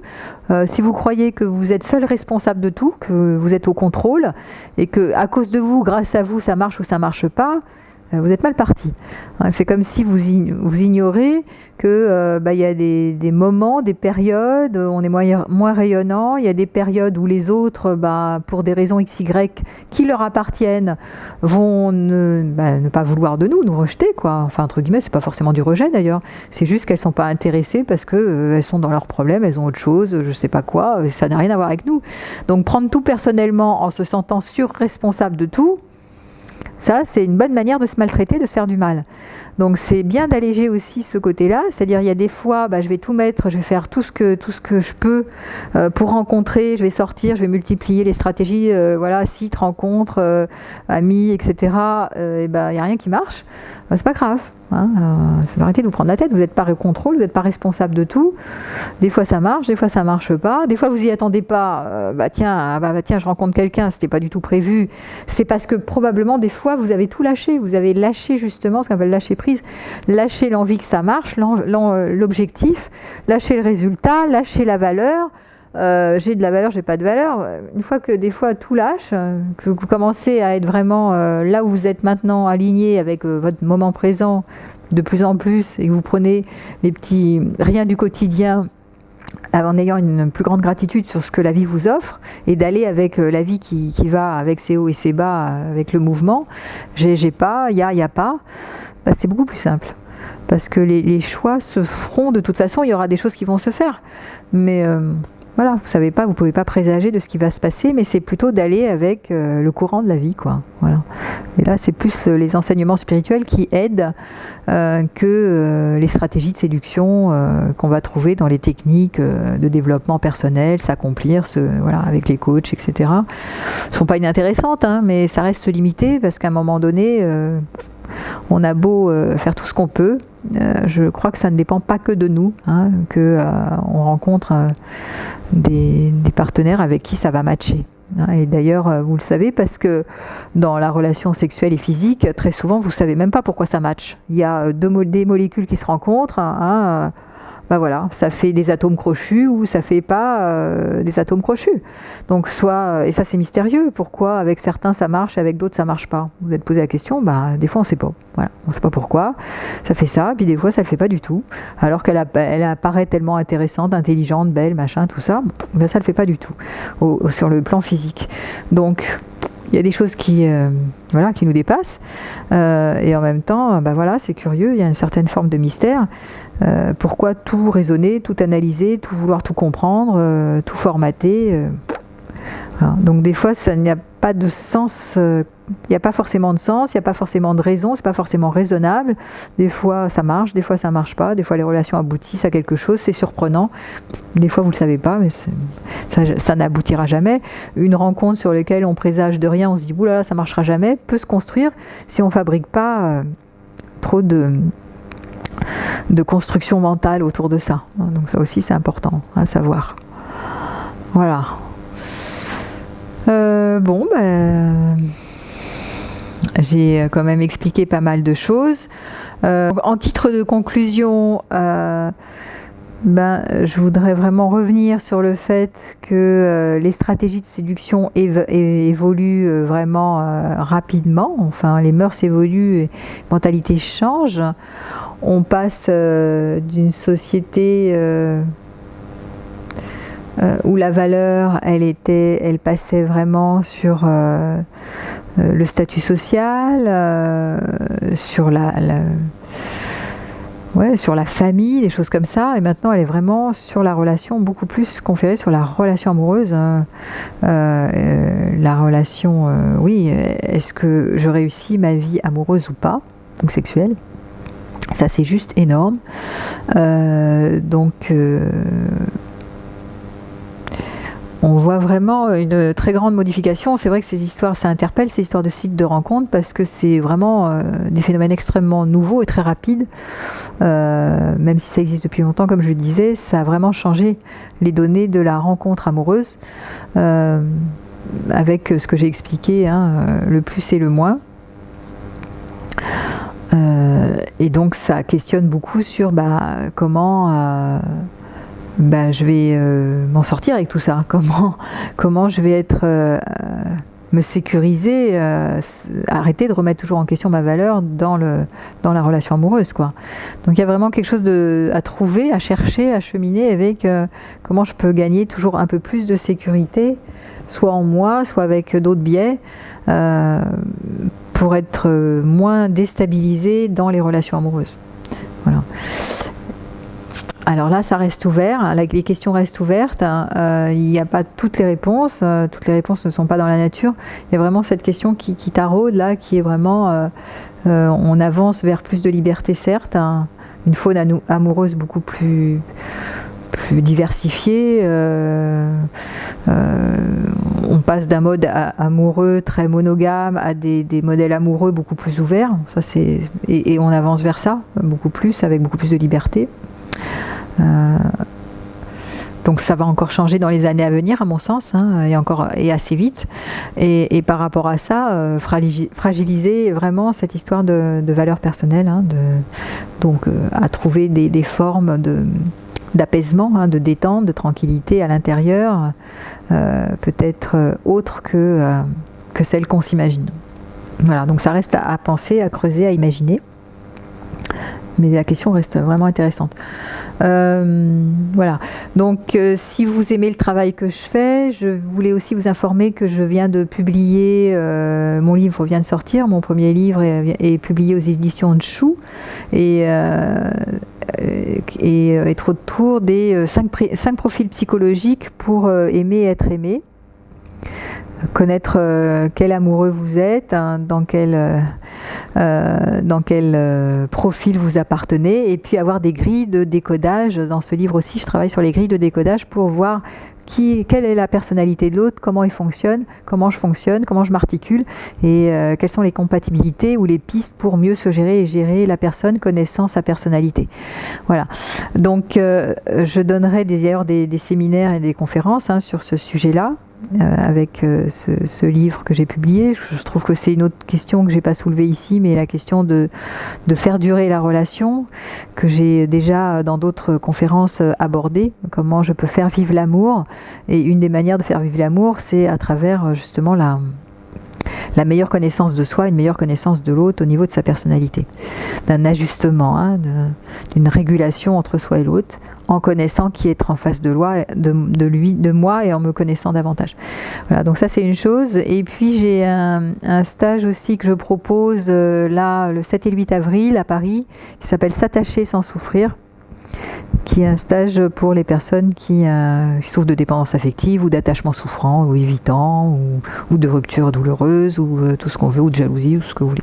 Si vous croyez que vous êtes seul responsable de tout, que vous êtes au contrôle, et que à cause de vous, grâce à vous, ça marche ou ça marche pas, vous êtes mal parti. C'est comme si vous ignorez que y a des moments, des périodes, on est moins rayonnant, il y a des périodes où les autres, pour des raisons XY qui leur appartiennent, vont ne pas vouloir de nous rejeter, quoi. Enfin, entre guillemets, c'est pas forcément du rejet d'ailleurs, c'est juste qu'elles sont pas intéressées parce que elles sont dans leurs problèmes, elles ont autre chose, je sais pas quoi, ça n'a rien à voir avec nous. Donc prendre tout personnellement en se sentant sur-responsable de tout, ça, c'est une bonne manière de se maltraiter, de se faire du mal. Donc c'est bien d'alléger aussi ce côté-là, c'est-à-dire il y a des fois, je vais tout mettre, je vais faire tout ce que je peux pour rencontrer, je vais sortir, je vais multiplier les stratégies, sites, rencontres, amis, etc. Il n'y a rien qui marche, c'est pas grave. Arrêtez de vous prendre la tête, vous n'êtes pas au contrôle, vous n'êtes pas responsable de tout. Des fois ça marche, des fois ça marche pas, des fois vous y attendez pas, tiens, je rencontre quelqu'un, c'était pas du tout prévu. C'est parce que probablement des fois vous avez tout lâché, vous avez lâché justement ce qu'on appelle lâcher prise, lâcher l'envie que ça marche, l'objectif, lâcher le résultat, lâcher la valeur. J'ai de la valeur, j'ai pas de valeur. Une fois que des fois tout lâche, que vous commencez à être vraiment là où vous êtes maintenant, aligné avec votre moment présent de plus en plus, et que vous prenez les petits riens du quotidien en ayant une plus grande gratitude sur ce que la vie vous offre, et d'aller avec la vie qui va avec ses hauts et ses bas, avec le mouvement, j'ai pas, y a pas, c'est beaucoup plus simple. Parce que les choix se feront de toute façon, il y aura des choses qui vont se faire. Mais voilà, vous savez pas, vous pouvez pas présager de ce qui va se passer, mais c'est plutôt d'aller avec le courant de la vie, quoi. Voilà. Et là, c'est plus les enseignements spirituels qui aident que les stratégies de séduction qu'on va trouver dans les techniques de développement personnel, s'accomplir, avec les coachs, etc. Ne sont pas inintéressantes, hein, mais ça reste limité parce qu'à un moment donné, on a beau faire tout ce qu'on peut. Je crois que ça ne dépend pas que de nous, hein, qu'on rencontre des partenaires avec qui ça va matcher. Et d'ailleurs, vous le savez, parce que dans la relation sexuelle et physique, très souvent, vous ne savez même pas pourquoi ça matche. Il y a des molécules qui se rencontrent, hein, voilà, ça fait des atomes crochus ou ça fait pas des atomes crochus. Donc et ça c'est mystérieux, pourquoi avec certains ça marche, avec d'autres ça marche pas. Vous vous êtes posé la question, des fois on sait pas. Voilà, on sait pas pourquoi, ça fait ça, puis des fois ça le fait pas du tout. Alors qu'elle apparaît tellement intéressante, intelligente, belle, machin, tout ça, ça le fait pas du tout, sur le plan physique. Donc il y a des choses qui nous dépassent, et en même temps, c'est curieux, il y a une certaine forme de mystère. Pourquoi tout raisonner, tout analyser, tout vouloir tout comprendre, tout formater, Alors, donc des fois, ça n'y a pas de sens, il n'y a pas forcément de sens, il n'y a pas forcément de raison, c'est pas forcément raisonnable. Des fois, ça marche, des fois, ça marche pas. Des fois, les relations aboutissent à quelque chose, c'est surprenant. Des fois, vous le savez pas, mais ça n'aboutira jamais. Une rencontre sur laquelle on présage de rien, on se dit, oulala, ça marchera jamais, peut se construire si on fabrique pas trop de construction mentale autour de ça. Donc ça aussi, c'est important à savoir. Voilà. Bon, j'ai quand même expliqué pas mal de choses. En titre de conclusion, je voudrais vraiment revenir sur le fait que les stratégies de séduction évoluent vraiment rapidement. Enfin, les mœurs évoluent, les mentalités changent. On passe d'une société où la valeur, elle passait vraiment sur le statut social, sur sur la famille, des choses comme ça. Et maintenant, elle est vraiment sur la relation, beaucoup plus conférée sur la relation amoureuse. La relation, oui, est-ce que je réussis ma vie amoureuse ou pas, ou sexuelle? Ça, c'est juste énorme. On voit vraiment une très grande modification. C'est vrai que ces histoires, ça interpelle, ces histoires de sites de rencontres, parce que c'est vraiment des phénomènes extrêmement nouveaux et très rapides. Même si ça existe depuis longtemps, comme je le disais, ça a vraiment changé les données de la rencontre amoureuse, avec ce que j'ai expliqué, le plus et le moins. Et donc ça questionne beaucoup sur comment je vais m'en sortir avec tout ça, comment je vais être me sécuriser, arrêter de remettre toujours en question ma valeur dans la relation amoureuse, quoi. Donc il y a vraiment quelque chose à trouver, à chercher, à cheminer avec comment je peux gagner toujours un peu plus de sécurité, soit en moi, soit avec d'autres biais, pour être moins déstabilisée dans les relations amoureuses. Voilà. Alors là, ça reste ouvert, les questions restent ouvertes, il n'y a pas toutes les réponses ne sont pas dans la nature. Il y a vraiment cette question qui taraude là, qui est vraiment, on avance vers plus de liberté, certes, une faune amoureuse beaucoup plus diversifiée, on passe d'un mode amoureux très monogame à des modèles amoureux beaucoup plus ouverts, ça et on avance vers ça, beaucoup plus, avec beaucoup plus de liberté. Donc ça va encore changer dans les années à venir, à mon sens, et assez vite. Et par rapport à ça, fragiliser vraiment cette histoire de valeur personnelle, donc à trouver des formes d'apaisement, de détente, de tranquillité à l'intérieur, peut-être autres que celles qu'on s'imagine. Voilà, donc ça reste à penser, à creuser, à imaginer. Mais la question reste vraiment intéressante. Voilà. Donc, si vous aimez le travail que je fais, je voulais aussi vous informer que je viens de publier, mon livre vient de sortir, mon premier livre est publié aux éditions de Chou, et être autour des 5 profils psychologiques pour aimer et être aimé. Connaître quel amoureux vous êtes, dans quel profil vous appartenez, et puis avoir des grilles de décodage. Dans ce livre aussi, je travaille sur les grilles de décodage pour voir quelle est la personnalité de l'autre, comment il fonctionne, comment je fonctionne, comment je m'articule, et quelles sont les compatibilités ou les pistes pour mieux se gérer et gérer la personne connaissant sa personnalité. Voilà. Donc je donnerai d'ailleurs des séminaires et des conférences sur ce sujet-là. Avec ce livre que j'ai publié. Je trouve que c'est une autre question que je n'ai pas soulevée ici, mais la question de faire durer la relation, que j'ai déjà dans d'autres conférences abordée, comment je peux faire vivre l'amour. Et une des manières de faire vivre l'amour, c'est à travers justement la meilleure connaissance de soi, une meilleure connaissance de l'autre au niveau de sa personnalité, d'un ajustement, d'une régulation entre soi et l'autre, en connaissant qui est en face de moi, et en me connaissant davantage. Voilà, donc ça c'est une chose. Et puis j'ai un stage aussi que je propose là le 7 et le 8 avril à Paris, qui s'appelle S'attacher sans souffrir, qui est un stage pour les personnes qui souffrent de dépendance affective ou d'attachement souffrant ou évitant ou de rupture douloureuse ou tout ce qu'on veut, ou de jalousie ou ce que vous voulez.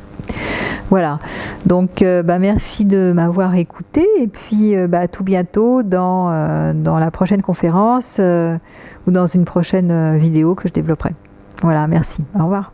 Voilà, donc merci de m'avoir écouté et puis à tout bientôt dans la prochaine conférence ou dans une prochaine vidéo que je développerai. Voilà, merci, au revoir.